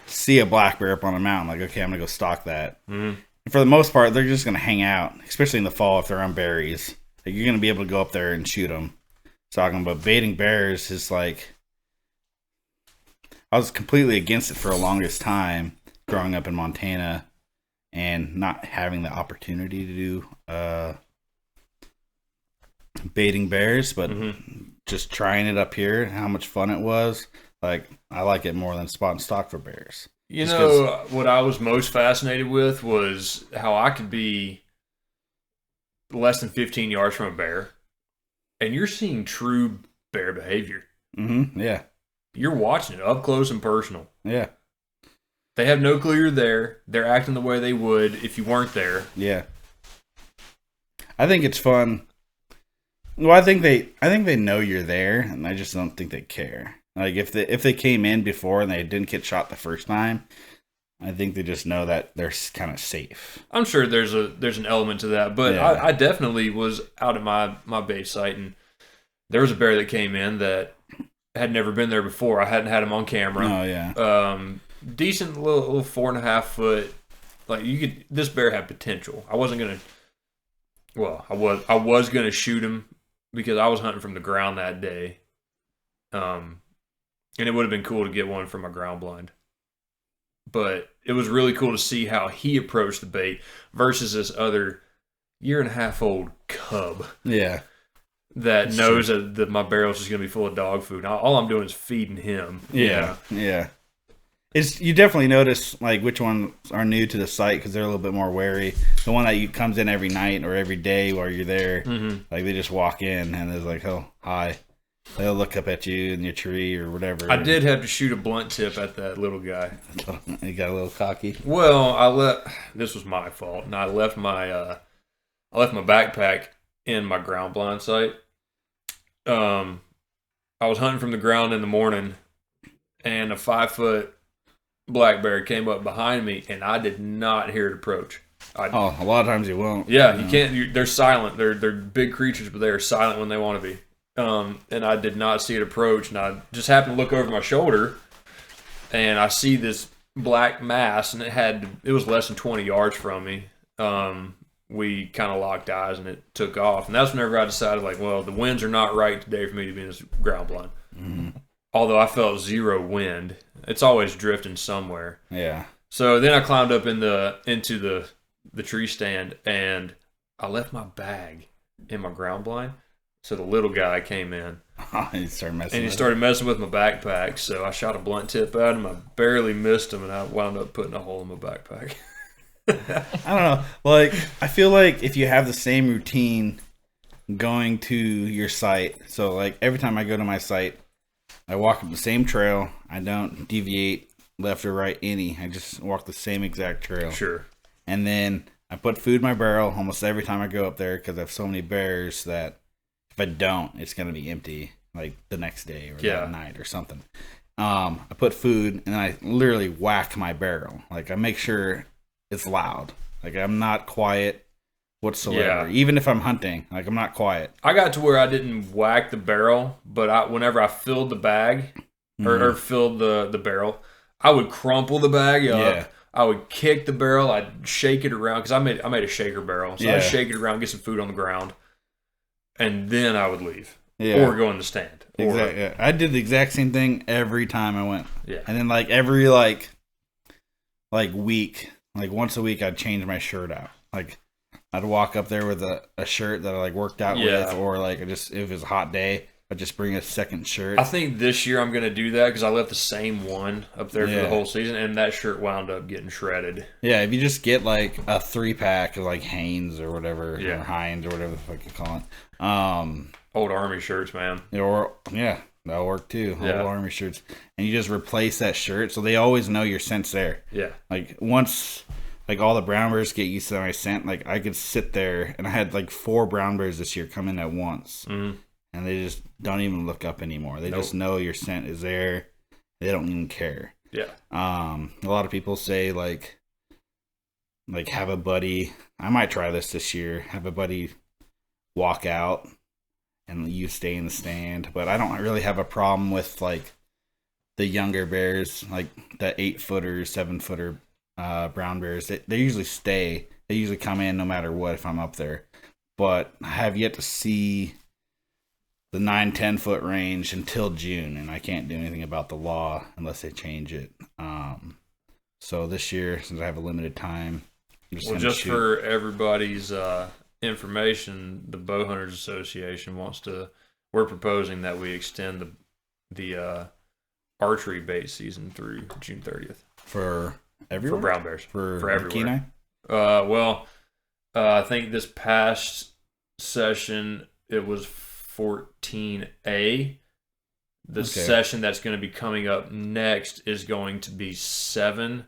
see a black bear up on a mountain, like, okay, I'm gonna go stalk that. Mm-hmm. And for the most part, they're just gonna hang out, especially in the fall if they're on berries. Like, you're gonna be able to go up there and shoot them. Talking about baiting bears is like, I was completely against it for the longest time growing up in Montana and not having the opportunity to do baiting bears, but just trying it up here, how much fun it was. Like, I like it more than spot and stalk for bears. You Just know, what I was most fascinated with was how I could be less than 15 yards from a bear, and you're seeing true bear behavior. Yeah. You're watching it up close and personal. Yeah. They have no clue you're there. They're acting the way they would if you weren't there. Yeah. I think it's fun. Well, I think they know you're there, and I just don't think they care. Like, if they came in before and they didn't get shot the first time, I think they just know that they're kind of safe. I'm sure there's an element to that, but Yeah. I definitely was out at my bait site, and there was a bear that came in that had never been there before. I hadn't had him on camera. Oh yeah. Decent little 4.5 foot. Like, this bear had potential. I wasn't gonna. Well, I was gonna shoot him because I was hunting from the ground that day. And it would have been cool to get one from my ground blind. But it was really cool to see how he approached the bait versus this other 1.5-year-old cub Yeah. that That's knows that my barrel's just going to be full of dog food. All I'm doing is feeding him. you know? Yeah. You definitely notice like which ones are new to the site because they're a little bit more wary. The one that comes in every night or every day while you're there, like they just walk in and they're like, "Oh, hi." They'll look up at you in your tree or whatever. I did have to shoot a blunt tip at that little guy. You got a little cocky. Well, this was my fault, and I left my backpack in my ground blind site. I was hunting from the ground in the morning, and a 5-foot black bear came up behind me, and I did not hear it approach. A lot of times you won't. Yeah, you can't. They're silent. They're big creatures, but they are silent when they want to be. And I did not see it approach, and I just happened to look over my shoulder, and I see this black mass, and it was less than 20 yards from me. We kind of locked eyes, and it took off, and that's whenever I decided, like, well, the winds are not right today for me to be in this ground blind. Although I felt zero wind, it's always drifting somewhere. Yeah. So then I climbed up into the tree stand, and I left my bag in my ground blind. So the little guy came in He started messing. and he with started messing with my backpack. So I shot a blunt tip at him. I barely missed him, and I wound up putting a hole in my backpack. I don't know. Like, I feel like if you have the same routine going to your site, so like every time I go to my site, I walk up the same trail. I don't deviate left or right any. I just walk the same exact trail. Sure. And then I put food in my barrel almost every time I go up there because I have so many bears that if I don't, it's going to be empty like the next day or that night or something. I put food and then I literally whack my barrel. Like I make sure it's loud. Like I'm not quiet whatsoever. Yeah. Even if I'm hunting, like I'm not quiet. I got to where I didn't whack the barrel, but whenever I filled the bag or filled the barrel, I would crumple the bag up. Yeah. I would kick the barrel. I'd shake it around because I made a shaker barrel, so I'd shake it around, get some food on the ground, and then I would leave or go in the stand. Exactly. Yeah. I did the exact same thing every time I went. Yeah. And then like every like week, like once a week, I'd change my shirt out. Like I'd walk up there with a shirt that I like worked out with, or like if it was a hot day, I'd just bring a second shirt. I think this year I'm going to do that because I left the same one up there for the whole season, and that shirt wound up getting shredded. Yeah, if you just get like a 3-pack of like Hanes or whatever, or Heinz or whatever the fuck you call it. Old Army shirts, man. Or that'll work too. Old Army shirts, and you just replace that shirt so they always know your scent's there. Yeah. Like once, like all the brown bears get used to my scent. Like I could sit there, and I had like 4 brown bears this year come in at once. Mm-hmm. And they just don't even look up anymore. They just know your scent is there. They don't even care. Yeah. A lot of people say like have a buddy. I might try this year. Have a buddy walk out and you stay in the stand. But I don't really have a problem with like the younger bears, like the 8-footer, 7-footer brown bears. They usually stay. They usually come in no matter what if I'm up there. But I have yet to see the 9-10 foot range until June, and I can't do anything about the law unless they change it. So this year, since I have a limited time, I'm just for everybody's information, the Bow Hunters Association we're proposing that we extend the archery bait season through June 30th for everyone, for brown bears for everywhere. Kenai? I think this past session it was 14A. The session that's going to be coming up next is going to be 7,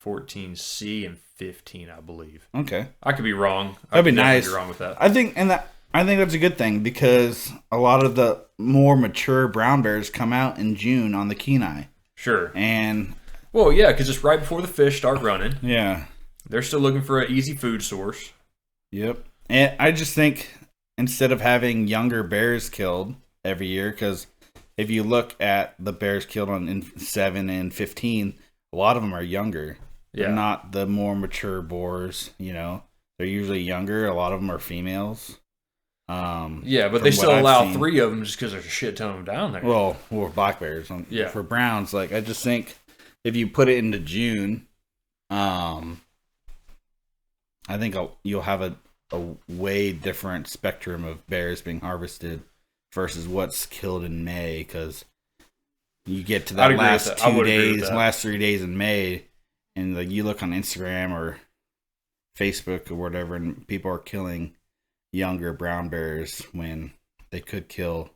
14C, and 15, I believe. Okay. I could be wrong. That'd be nice. Be wrong with that. I think that's a good thing because a lot of the more mature brown bears come out in June on the Kenai. Sure. And well, yeah, because it's right before the fish start running. Yeah. They're still looking for an easy food source. Yep. And I just think instead of having younger bears killed every year, because if you look at the bears killed in 7 and 15, a lot of them are younger. Yeah. They're not the more mature boars, you know. They're usually younger. A lot of them are females. Yeah, but they still allow 3 of them just because there's a shit ton of them down there. Well, black bears. Yeah. For browns, like I just think if you put it into June, I think you'll have a way different spectrum of bears being harvested versus what's killed in May, because you get to that last 2 days, last 3 days in May, and like you look on Instagram or Facebook or whatever, and people are killing younger brown bears when they could kill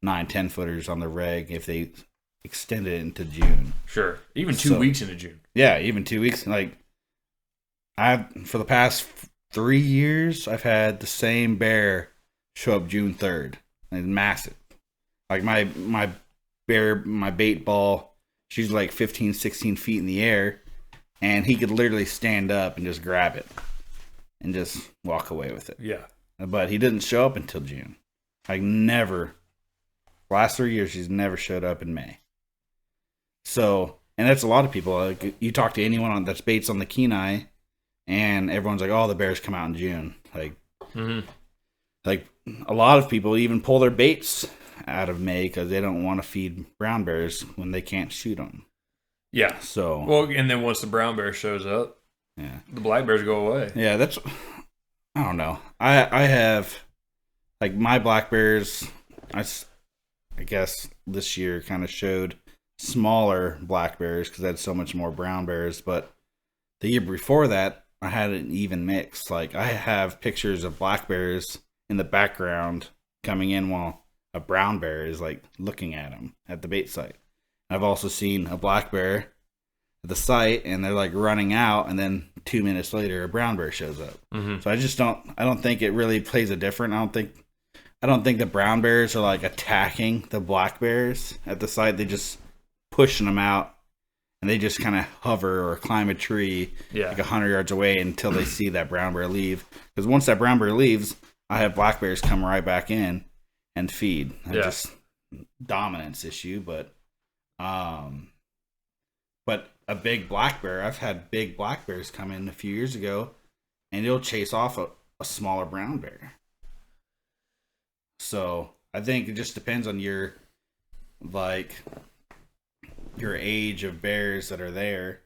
9-10 footers on the reg if they extended it into June. Sure, even 2 weeks into June. Yeah, even 2 weeks. Like for the past 3 years, I've had the same bear show up June 3rd. It's massive. Like my bait ball, she's like 15, 16 feet in the air, and he could literally stand up and just grab it and just walk away with it. Yeah. But he didn't show up until June. Like never. Last 3 years, he's never showed up in May. So, and that's a lot of people. Like you talk to anyone that's baits on the Kenai, and everyone's like, "Oh, the bears come out in June." Like, like a lot of people even pull their baits out of May because they don't want to feed brown bears when they can't shoot them. Yeah. So, well, and then once the brown bear shows up, yeah, the black bears go away. Yeah, I don't know. I have like my black bears. I guess this year kind of showed smaller black bears because I had so much more brown bears. But the year before that, I had an even mix. Like I have pictures of black bears in the background coming in while a brown bear is like looking at them at the bait site. I've also seen a black bear at the site and they're like running out, and then 2 minutes later a brown bear shows up. Mm-hmm. So I don't think it really plays a difference. I don't think the brown bears are like attacking the black bears at the site. They just pushing them out, and they just kind of hover or climb a tree like 100 yards away until they see that brown bear leave. Because once that brown bear leaves, I have black bears come right back in and feed. Just dominance issue, but a big black bear. I've had big black bears come in a few years ago, and it'll chase off a smaller brown bear. So I think it just depends on your age of bears that are there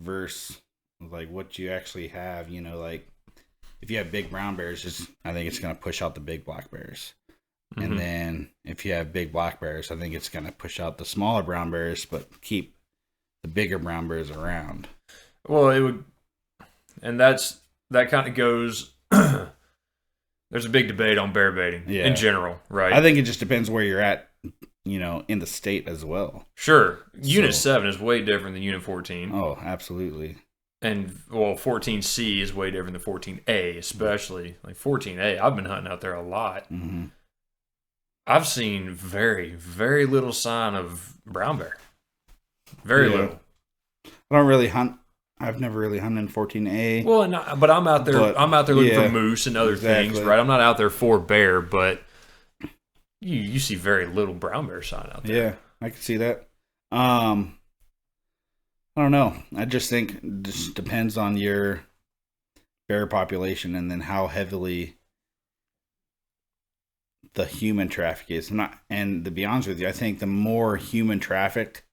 versus like what you actually have. You know, like if you have big brown bears, I think it's going to push out the big black bears. Mm-hmm. And then if you have big black bears, I think it's going to push out the smaller brown bears, but keep the bigger brown bears around. Well, it would, and that kind of goes. There's a big debate on bear baiting in general, right? I think it just depends where you're at, you know, in the state as well. Sure. Unit 7 is way different than Unit 14. Oh, absolutely. And, well, 14C is way different than 14A, especially. Like 14A, I've been hunting out there a lot. Mm-hmm. I've seen very, very little sign of brown bear. Very little. I don't really hunt. I've never really hunted in 14A. Well, but I'm out there. I'm out there looking for moose and other things, right? I'm not out there for bear, but you see very little brown bear sign out there. Yeah, I can see that. I don't know. I just think it just depends on your bear population and then how heavily the human traffic is. And to be honest with you, I think the more human traffic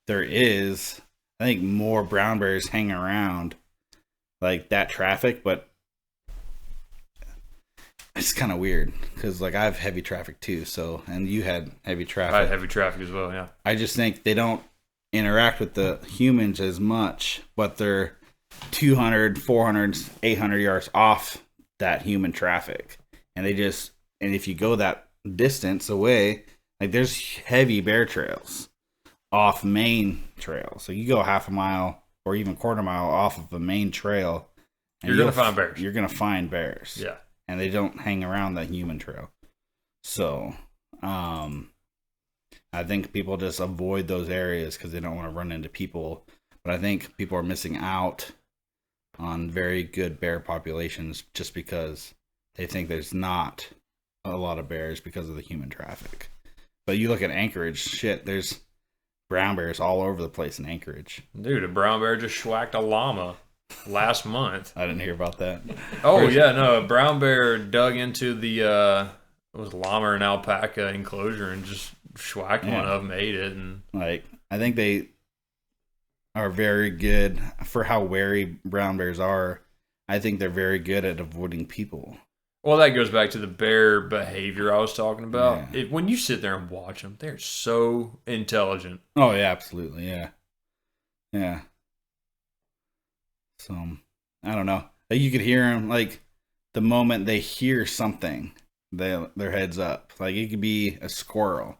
there is, I think more brown bears hang around like that traffic, but it's kind of weird because like I have heavy traffic too. So, and you had heavy traffic. I had heavy traffic as well. Yeah. I just think they don't interact with the humans as much, but they're 200, 400, 800 yards off that human traffic. And if you go that distance away, like there's heavy bear trails off main trail. So you go half a mile or even quarter mile off of a main trail, and you're going to find bears. You're going to find bears. Yeah. And they don't hang around that human trail. So, I think people just avoid those areas because they don't want to run into people. But I think people are missing out on very good bear populations just because they think there's not a lot of bears because of the human traffic. But you look at Anchorage, there's brown bears all over the place in Anchorage. Dude, a brown bear just schwacked a llama last month. I didn't hear about that. Oh, yeah, no. A brown bear dug into the it was llama and alpaca enclosure and just schwacked one of them, ate it. And like, I think they are very good for how wary brown bears are. I think they're very good at avoiding people. Well, that goes back to the bear behavior I was talking about. Yeah. When you sit there and watch them, they're so intelligent. Oh, yeah, absolutely. Yeah. Yeah. So, I don't know. You could hear them, like, the moment they hear something, their head's up. Like, it could be a squirrel.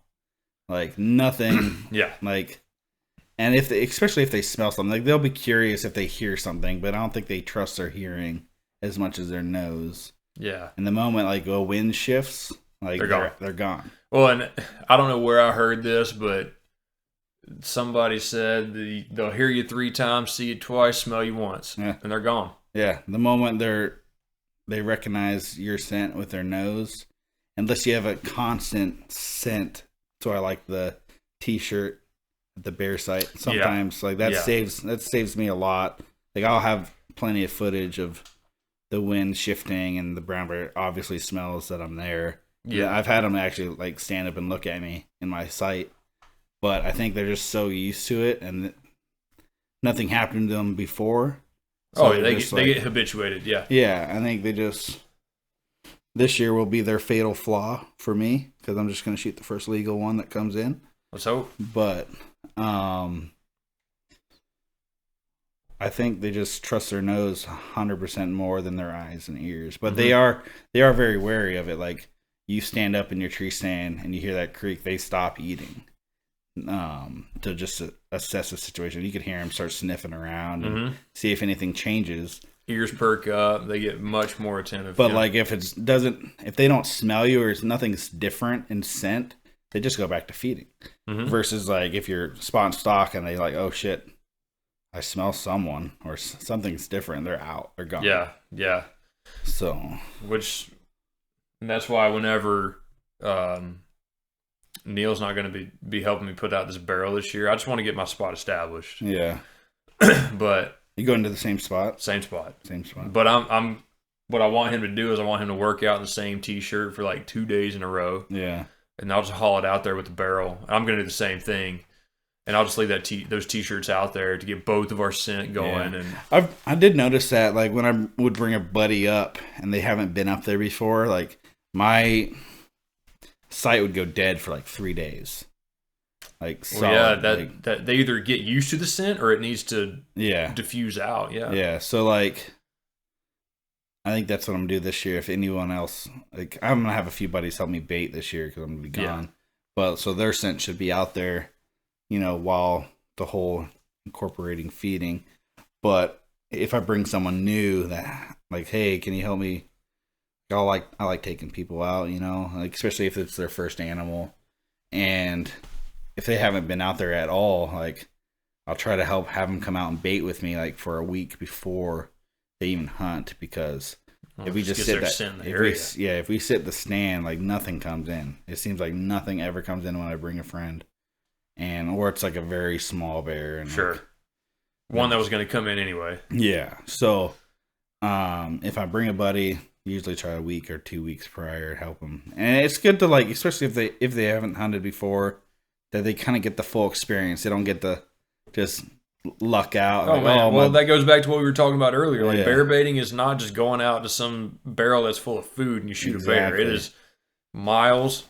Like, nothing. Yeah. Like, and especially if they smell something, like, they'll be curious if they hear something, but I don't think they trust their hearing as much as their nose. Yeah. And the moment like a wind shifts, like they're gone. Well, and I don't know where I heard this, but somebody said they'll hear you 3 times, see you twice, smell you once, and they're gone. Yeah. The moment they recognize your scent with their nose, unless you have a constant scent. So I like the T-shirt at the bear site. Sometimes like that saves me a lot. Like I'll have plenty of footage of the wind shifting and the brown bear obviously smells that I'm there. Yeah, I've had them actually like stand up and look at me in my sight, but I think they're just so used to it and nothing happened to them before. Oh, they're they just get habituated. Yeah. Yeah, I think this year will be their fatal flaw for me because I'm just going to shoot the first legal one that comes in. Let's hope. But I think they just trust their nose 100% more than their eyes and ears. But they are very wary of it. Like you stand up in your tree stand and you hear that creak, they stop eating to just assess the situation. You could hear them start sniffing around and see if anything changes. Ears perk up. They get much more attentive. But like if they don't smell you or nothing's different in scent, they just go back to feeding. Versus like if you're spot and stock and they like, oh shit, I smell someone or something's different, they're out, they're gone. Yeah. So, and that's why whenever Neil's not going to be helping me put out this barrel this year, I just want to get my spot established. Yeah. But you go into the same spot? Same spot. But I'm what I want him to do is I want him to work out in the same t-shirt for like 2 days in a row. Yeah. And I'll just haul it out there with the barrel. I'm going to do the same thing. And I'll just leave those t-shirts out there to get both of our scent going. Yeah. And I did notice that, like when I would bring a buddy up and they haven't been up there before, like my sight would go dead for like 3 days. Like solid, that they either get used to the scent or it needs to diffuse out. Yeah. So like, I think that's what I'm gonna do this year. If anyone else, like, I'm gonna have a few buddies help me bait this year because I'm gonna be gone. Yeah. But so their scent should be out there, while the whole incorporating feeding. But if I bring someone new that like, hey, can you help me? I like taking people out, like especially if it's their first animal, and if they haven't been out there at all, like I'll try to have them come out and bait with me like for a week before they even hunt, because if we just sit if we sit the stand, like nothing comes in. It seems like nothing ever comes in when I bring a friend, or it's like a very small bear and sure, like, one that was going to come in anyway. Yeah. So, if I bring a buddy, usually try a week or 2 weeks prior to help them, and it's good to like, especially if they haven't hunted before, that they kind of get the full experience. They don't get to just luck out. Well, that goes back to what we were talking about earlier. Like bear baiting is not just going out to some barrel that's full of food and you shoot a bear. It is miles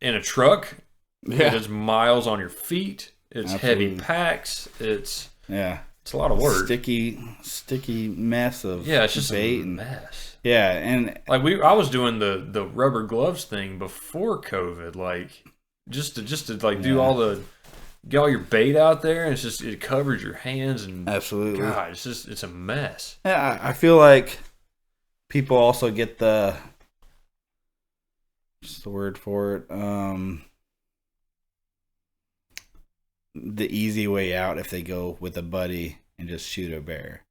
in a truck. Yeah. It is miles on your feet. It's heavy packs. It's a lot of work. Sticky mess of it's just bait a mess. Yeah, and like I was doing the rubber gloves thing before COVID, like just to like do get all your bait out there, and it covers your hands and absolutely. God, it's a mess. Yeah, I feel like people also get what's the word for it? The easy way out if they go with a buddy and just shoot a bear.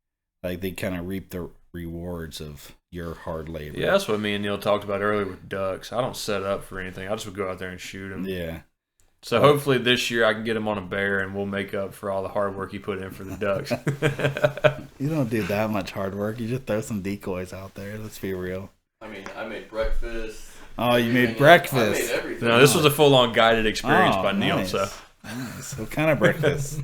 Like they kind of reap the rewards of your hard labor. Yeah, that's what me and Neil talked about earlier with ducks. I don't set up for anything. I just would go out there and shoot them. Yeah. So hopefully this year I can get him on a bear and we'll make up for all the hard work he put in for the ducks. You don't do that much hard work. You just throw some decoys out there. Let's be real. I mean, I made breakfast. Oh, you made breakfast. I made everything. No, this was a full-on guided experience by Neil. Nice. So nice. What kind of breakfast?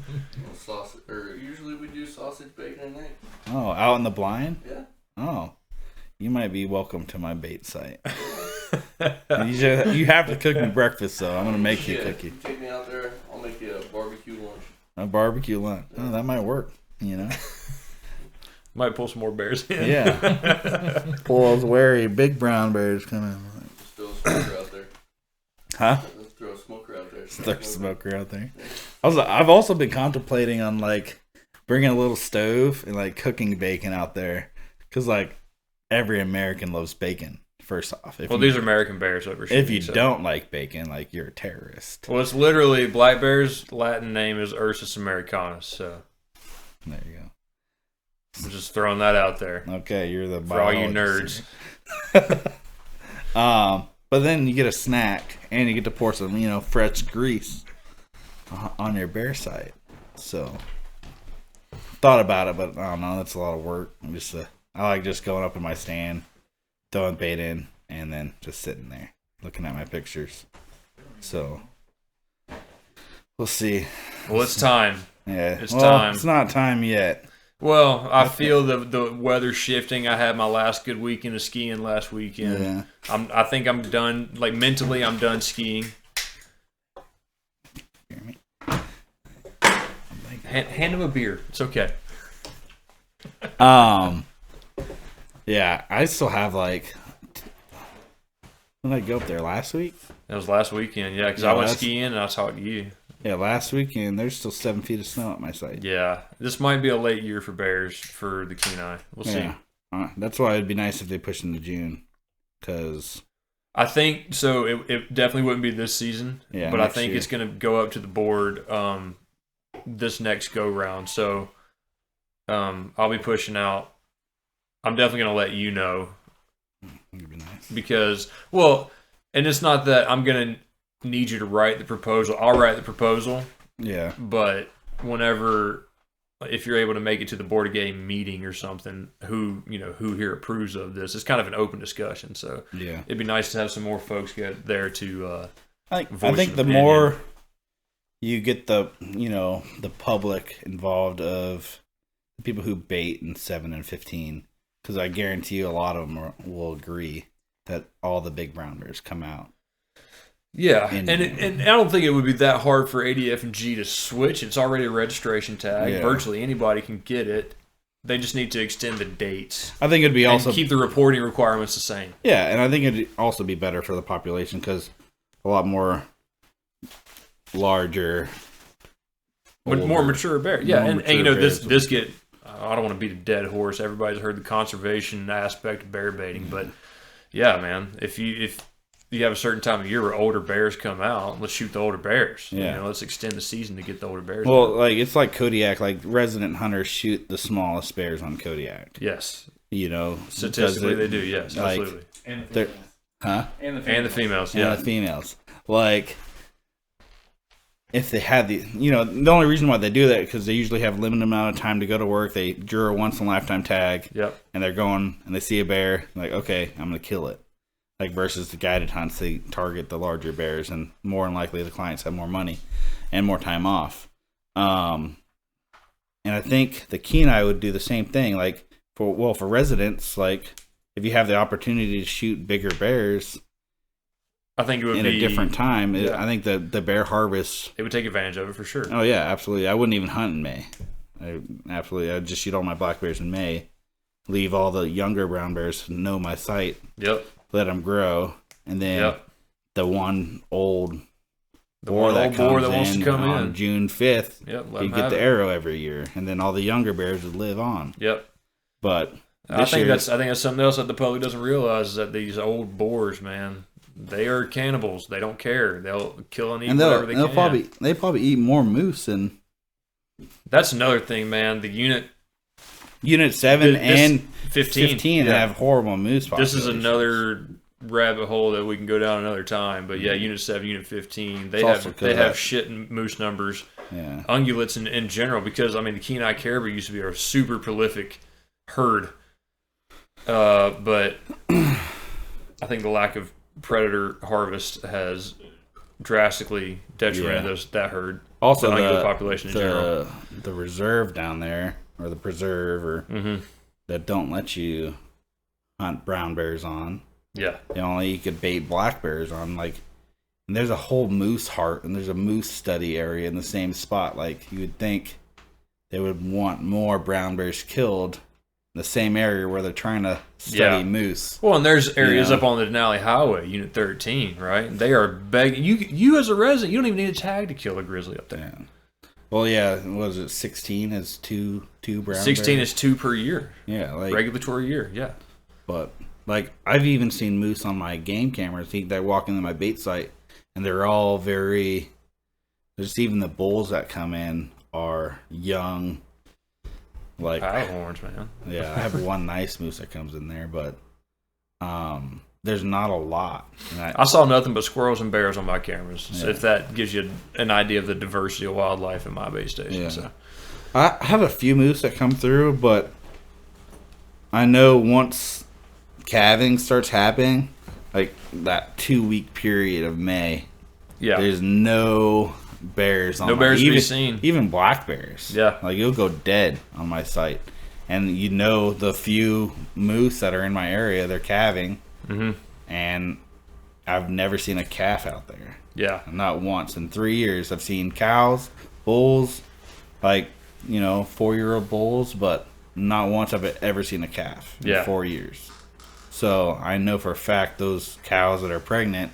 Usually we do sausage, bacon, and eggs. Oh, out in the blind? Yeah. Oh, you might be welcome to my bait site. You have to cook me breakfast, though. I'm going to make you cook you. Take me out there. I'll make you a barbecue lunch. A barbecue lunch. Oh, that might work, Might pull some more bears in. Yeah. Pull those wary big brown bears coming. Just throw a smoker out there. Huh? Let's throw a smoker out there. Throw a smoker out there. I've also been contemplating on, like, bringing a little stove and, like, cooking bacon out there. Because, like, every American loves bacon. First off, these are American bears over here. If you don't like bacon, like you're a terrorist. Well, it's literally black bear's Latin name is Ursus americanus. So there you go. I'm just throwing that out there. Okay, you're the for all you nerds. But then you get a snack and you get to pour some, fresh grease on your bear site. So thought about it, but I don't know. That's a lot of work. I like just going up in my stand, throwing bait in, and then just sitting there looking at my pictures. So we'll see. Well, it's time. Yeah, it's time. It's not time yet. Well, I feel the weather shifting. I had my last good weekend of skiing last weekend. Yeah. I think I'm done. Like mentally, I'm done skiing. Hear me? Hand him a beer. It's okay. Yeah, I still have like. When did I go up there last week? That was last weekend. Yeah, because Yeah, I went that's- skiing and I talked to you. Yeah, last weekend. There's still 7 feet of snow at my site. Yeah, this might be a late year for bears for the Kenai. We'll see. Yeah. That's why it'd be nice if they push into June, because I think so. It definitely wouldn't be this season, Yeah, but I next think year. it's going to go up to the board this next go round. So I'll be pushing out. I'm definitely going to let you know it'd be nice. because, well, and it's not that I'm going to need you to write the proposal. I'll write the proposal, Yeah, but whenever, if you're able to make it to the board game meeting or something, who here approves of this, it's kind of an open discussion. So yeah. it'd be nice to have some more folks get there to. I voice think an the opinion. more you get the public involved of the people who bait in 7 and 15, because I guarantee you a lot of them will agree that all the big brown bears come out. Yeah, And- and I don't think it would be that hard for ADF and G to switch. It's already a registration tag. Yeah. Virtually anybody can get it. They just need to extend the dates I think it'd be and also keep the reporting requirements the same. yeah, and I think it'd also be better for the population because a lot more larger, But more older- mature bear. Yeah, more and mature you know bears this get. I don't want to beat a dead horse. Everybody's heard the conservation aspect of bear baiting, but yeah, man, if you have a certain time of year where older bears come out, let's shoot the older bears. Yeah. Let's extend the season to get the older bears. Well, out. like it's like Kodiak. Like resident hunters shoot the smallest bears on Kodiak. Yes, Because statistically they do. Yes, like- absolutely. And the They're- females. Huh? And the females. And the females. Yeah, Yeah, the females. Like, if they had the only reason why they do that because they usually have limited amount of time to go to work. They drew a once in a lifetime tag, Yep. and they're going and they see a bear, like, okay, I'm gonna kill it. Like versus the guided hunts, they target the larger bears, and more than likely the clients have more money and more time off. And I think the Kenai would do the same thing. Like for residents, like if you have the opportunity to shoot bigger bears I think it would in be a different time, yeah. I think the bear harvest. It would take advantage of it for sure. Oh yeah, absolutely. I wouldn't even hunt in May. I'd just shoot all my black bears in May. Leave all the younger brown bears to know my site. Yep. Let them grow, and then Yep. the one old The boar one that old boar comes that wants to come on in. June 5th, Yep. Let you 'em get have the it. arrow every year, and then all the younger bears would live on. Yep. But I this think year- that's something else that the public doesn't realize is that these old boars, man, they are cannibals. They don't care. They'll kill and eat and whatever they they'll can. probably eat more moose than That's another thing, man. The unit Unit 7 This- and 15, 15 yeah. have horrible moose This populations. is another rabbit hole that we can go down another time. But yeah, Unit 7, Unit 15, they It's also have 'cause they of have that. shit in moose numbers. Yeah. Ungulates in general, because I mean the Kenai caribou used to be a super prolific herd, but I think the lack of predator harvest has drastically detrimented Yeah. that herd. Also, the ungulate the population in general. the reserve down there, or the preserve, or Mm-hmm. that don't let you hunt brown bears on. Yeah, You could bait black bears on. Like, and there's a whole moose heart, and there's a moose study area in the same spot. Like, you would think they would want more brown bears killed in the same area where they're trying to study Yeah. moose. well, and there's areas Yeah. up on the Denali Highway, Unit 13, right? They are begging you as a resident. You don't even need a tag to kill a grizzly up there. Yeah. Well, yeah. What was it? 16 is two brown 16 bears? is 2 per year, Yeah, like regulatory year. Yeah. But like I've even seen moose on my game cameras. They're walking to my bait site, and they're all very. There's even the bulls that come in are young. Like Paddle horns, man. yeah, I have one nice moose that comes in there, but there's not a lot. And I saw nothing but squirrels and bears on my cameras. So Yeah. if that gives you an idea of the diversity of wildlife in my base station. Yeah. So I have a few moose that come through, but I know once calving starts happening, like that 2-week period of May, yeah, there's no bears. On No my- bears to even, be seen. Even black bears. Yeah. Like you'll go dead on my site, and you know the few moose that are in my area, they're calving, and I've never seen a calf out there. Yeah. Not once in 3 years. I've seen cows, bulls, like 4-year-old bulls, but not once have I ever seen a calf in 4 years. So I know for a fact those cows that are pregnant,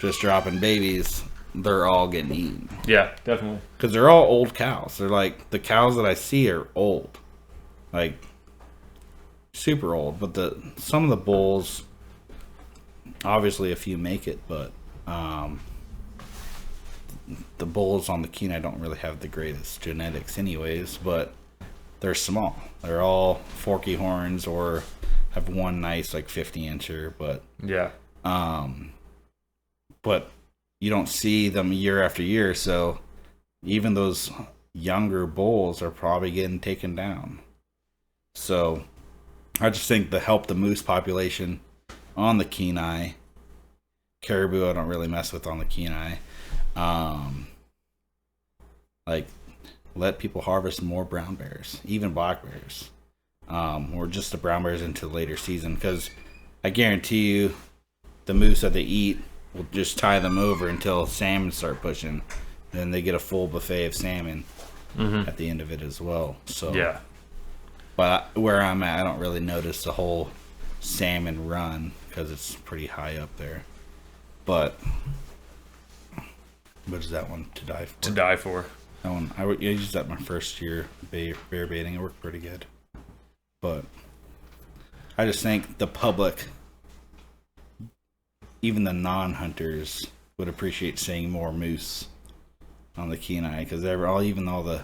just dropping babies, they're all getting eaten. Yeah, definitely. Because they're all old cows. They're like, the cows that I see are old. Like, super old. But some of the bulls, obviously a few make it, but the bulls on the Kenai don't really have the greatest genetics anyways, but they're small. They're all forky horns or have one nice 50-incher, but Yeah. but you don't see them year after year, so even those younger bulls are probably getting taken down. So I just think to help the moose population on the Kenai, caribou I don't really mess with on the Kenai, let people harvest more brown bears, even black bears, or just the brown bears into later season, because I guarantee you the moose that they eat will just tie them over until salmon start pushing. Then they get a full buffet of salmon at the end of it as well. So Yeah. but where I'm at, I don't really notice the whole salmon run because it's pretty high up there. But what is that one? To Die For? To Die For. That one, I used that my first year bear baiting. It worked pretty good. But I just think the public, even the non-hunters, would appreciate seeing more moose on the Kenai, because even all the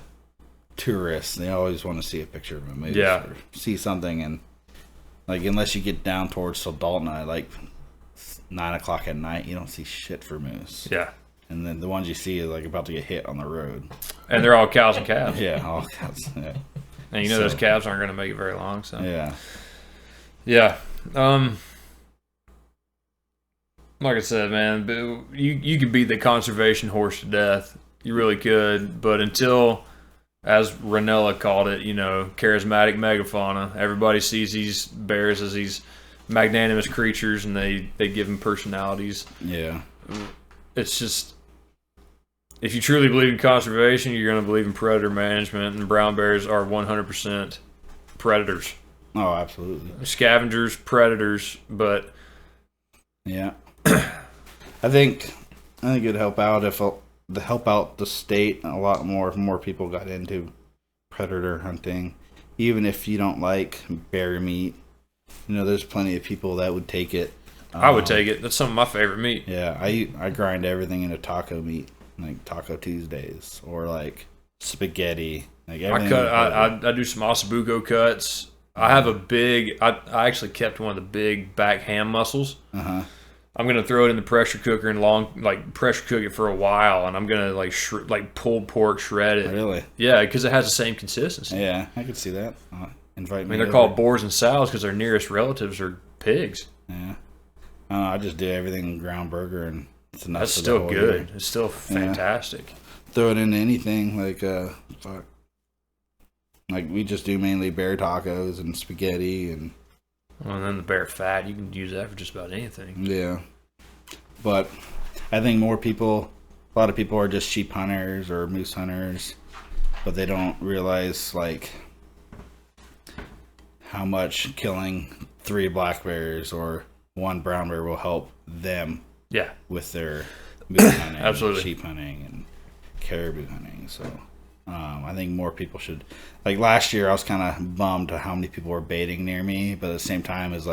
tourists, they always want to see a picture of a moose or see something. And unless you get down towards Soldotna at 9 o'clock at night, you don't see shit for moose. Yeah. And then the ones you see is about to get hit on the road. And they're all cows and calves. Yeah, all cows. Yeah. And those calves aren't going to make it very long. So Yeah. Yeah. Like I said, man, you could beat the conservation horse to death. You really could. But until, as Ranella called it, charismatic megafauna, everybody sees these bears as these magnanimous creatures, and they give them personalities. Yeah. It's just, if you truly believe in conservation, you're going to believe in predator management, and brown bears are 100% predators. Oh, absolutely. Scavengers, predators, but yeah. I think it'd help out help out the state a lot more if more people got into predator hunting. Even if you don't like bear meat, there's plenty of people that would take it. I would take it. That's some of my favorite meat. Yeah, I grind everything into taco meat, like Taco Tuesdays or spaghetti. I do some ossobuco cuts. I have a big. I actually kept one of the big back ham muscles. I'm gonna throw it in the pressure cooker and pressure cook it for a while, and I'm gonna pulled pork shred it. Really? Yeah, because it has the same consistency. Yeah, I could see that. Invite me. They're called boars and sows because their nearest relatives are pigs. Yeah. I just do everything ground burger, and it's enough. That's for the still whole good. year. It's still fantastic. Throw it into anything we just do mainly bear tacos and spaghetti and then the bear fat, you can use that for just about anything. Yeah. But I think a lot of people are just sheep hunters or moose hunters, but they don't realize how much killing 3 black bears or 1 brown bear will help them. Yeah. With their moose hunting, Absolutely. sheep hunting, and caribou hunting. So I think more people should. Last year, I was kind of bummed at how many people were baiting near me, but at the same time, it's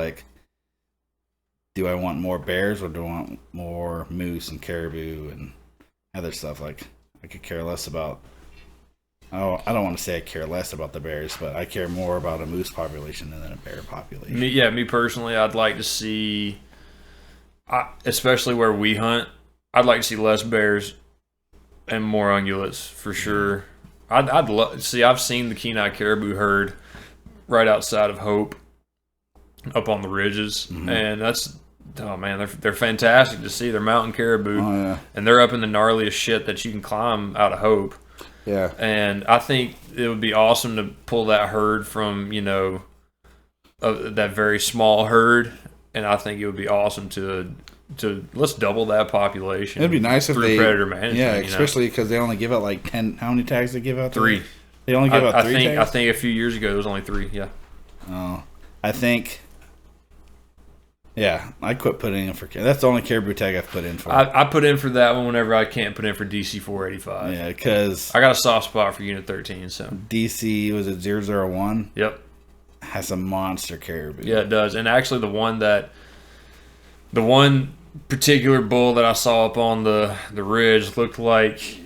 do I want more bears or do I want more moose and caribou and other stuff? I could care less about. Oh, I don't want to say I care less about the bears, but I care more about a moose population than a bear population. Me personally, I'd like to see, especially where we hunt, I'd like to see less bears and more ungulates for sure. I'd love see. I've seen the Kenai caribou herd right outside of Hope, up on the ridges, and Oh man, they're fantastic to see. They're mountain caribou, Oh yeah, and they're up in the gnarliest shit that you can climb out of Hope. yeah. And I think it would be awesome to pull that herd from that very small herd, and I think it would be awesome to let's double that population. It'd be nice if through they predator management. Yeah, you know? especially because they only give out like 10. How many tags they give out? there? 3. They only give out 3 I tags. think a few years ago there was only 3. Yeah. Oh, I think. Yeah, I quit putting in for. That's the only caribou tag I've put in for. I put in for that one whenever I can't put in for DC 485. Yeah, because I got a soft spot for Unit 13. So DC was it 001 yep. has a monster caribou. Yeah, it does. And actually, the one particular bull that I saw up on the ridge looked like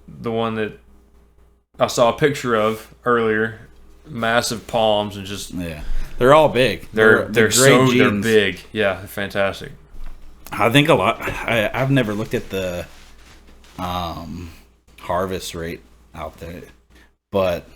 the one that I saw a picture of earlier. Massive palms and just Yeah, they're all big. they're great genes. big. Yeah, they're fantastic. I think a lot. I've never looked at the harvest rate out there, but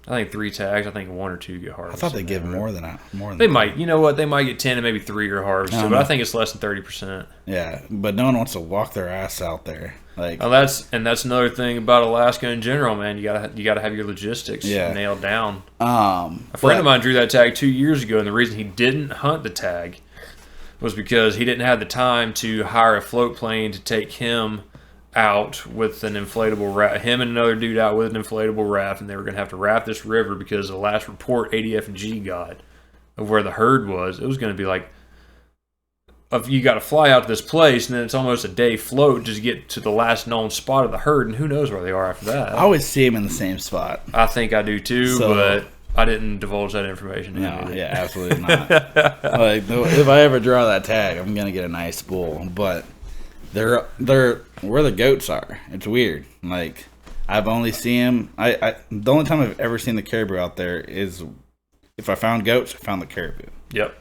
I think 3 tags. I think 1 or 2 get I harvested. thought they give more than that. More than They that. might. You know what? They might get 10 and maybe 3 are harvested, I don't but I know. think it's less than 30%. Yeah, but no one wants to walk their ass out there. Like, Oh, that's another thing about Alaska in general, man. You gotta have your logistics Yeah. nailed down. a A friend of mine drew that tag 2 years ago, and the reason he didn't hunt the tag was because he didn't have the time to hire a float plane to take him out with an inflatable raft. Him and another dude out with an inflatable raft, and they were going to have to raft this river because the last report ADF&G got of where the herd was, it was going to be like, if you got to fly out to this place, and then it's almost a day float just to get to the last known spot of the herd, and who knows where they are after that. I always see them in the same spot. I think I do too, So- but I didn't divulge that information. to him No, either. yeah, absolutely not. Like, if I ever draw that tag, I'm gonna get a nice bull. But they're where the goats are. It's weird. Like, I've only seen them. The only time I've ever seen the caribou out there is if I found goats, I found the caribou. Yep.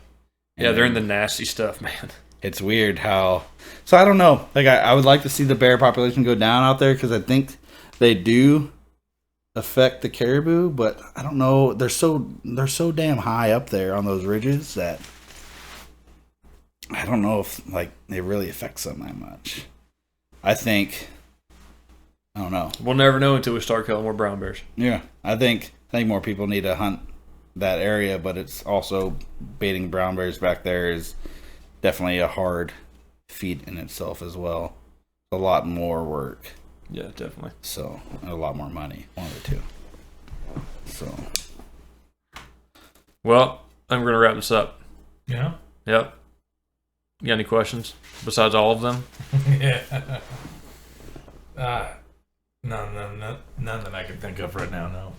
And Yeah, they're in the nasty stuff, man. It's weird how. So I don't know. Like, I would like to see the bear population go down out there because I think they do affect the caribou, but I don't know. They're so damn high up there on those ridges that I don't know if like it really affects them that much. I don't know. We'll never know until we start killing more brown bears. Yeah, I think more people need to hunt that area, but it's also baiting brown bears back there is definitely a hard feat in itself as well. A lot more work. Yeah, definitely. So, a lot more money. One of the two. So, Well, I'm going to wrap this up. Yeah. Yep. You got any questions besides all of them? Yeah. None that I can think of right now. No.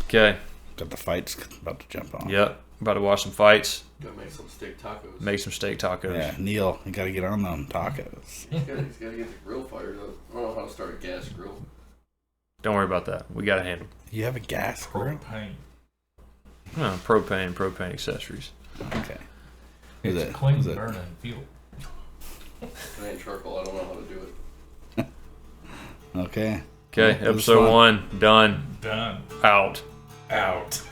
Okay. got the fights about to jump on. Yep. About to watch some fights. Gotta make some steak tacos. Make some steak tacos. Yeah, Neil, you got to get on them tacos. He's gotta get the grill fired up. I don't know how to start a gas grill. Don't worry about that. We got to handle You have a gas grill? Propane. propane accessories. Okay. It's Is it- clean is it- burning fuel. If it ain't charcoal, I don't know how to do it. Okay. Okay. Well, it was Episode fun. 1 done. Done. Out. Out.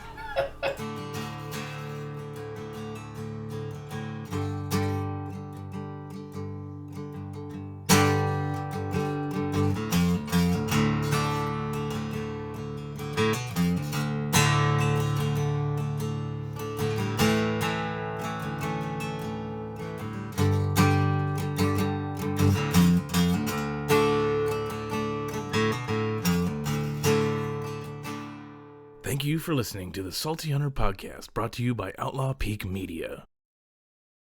Thank you for listening to the Salty Hunter Podcast, brought to you by Outlaw Peak Media.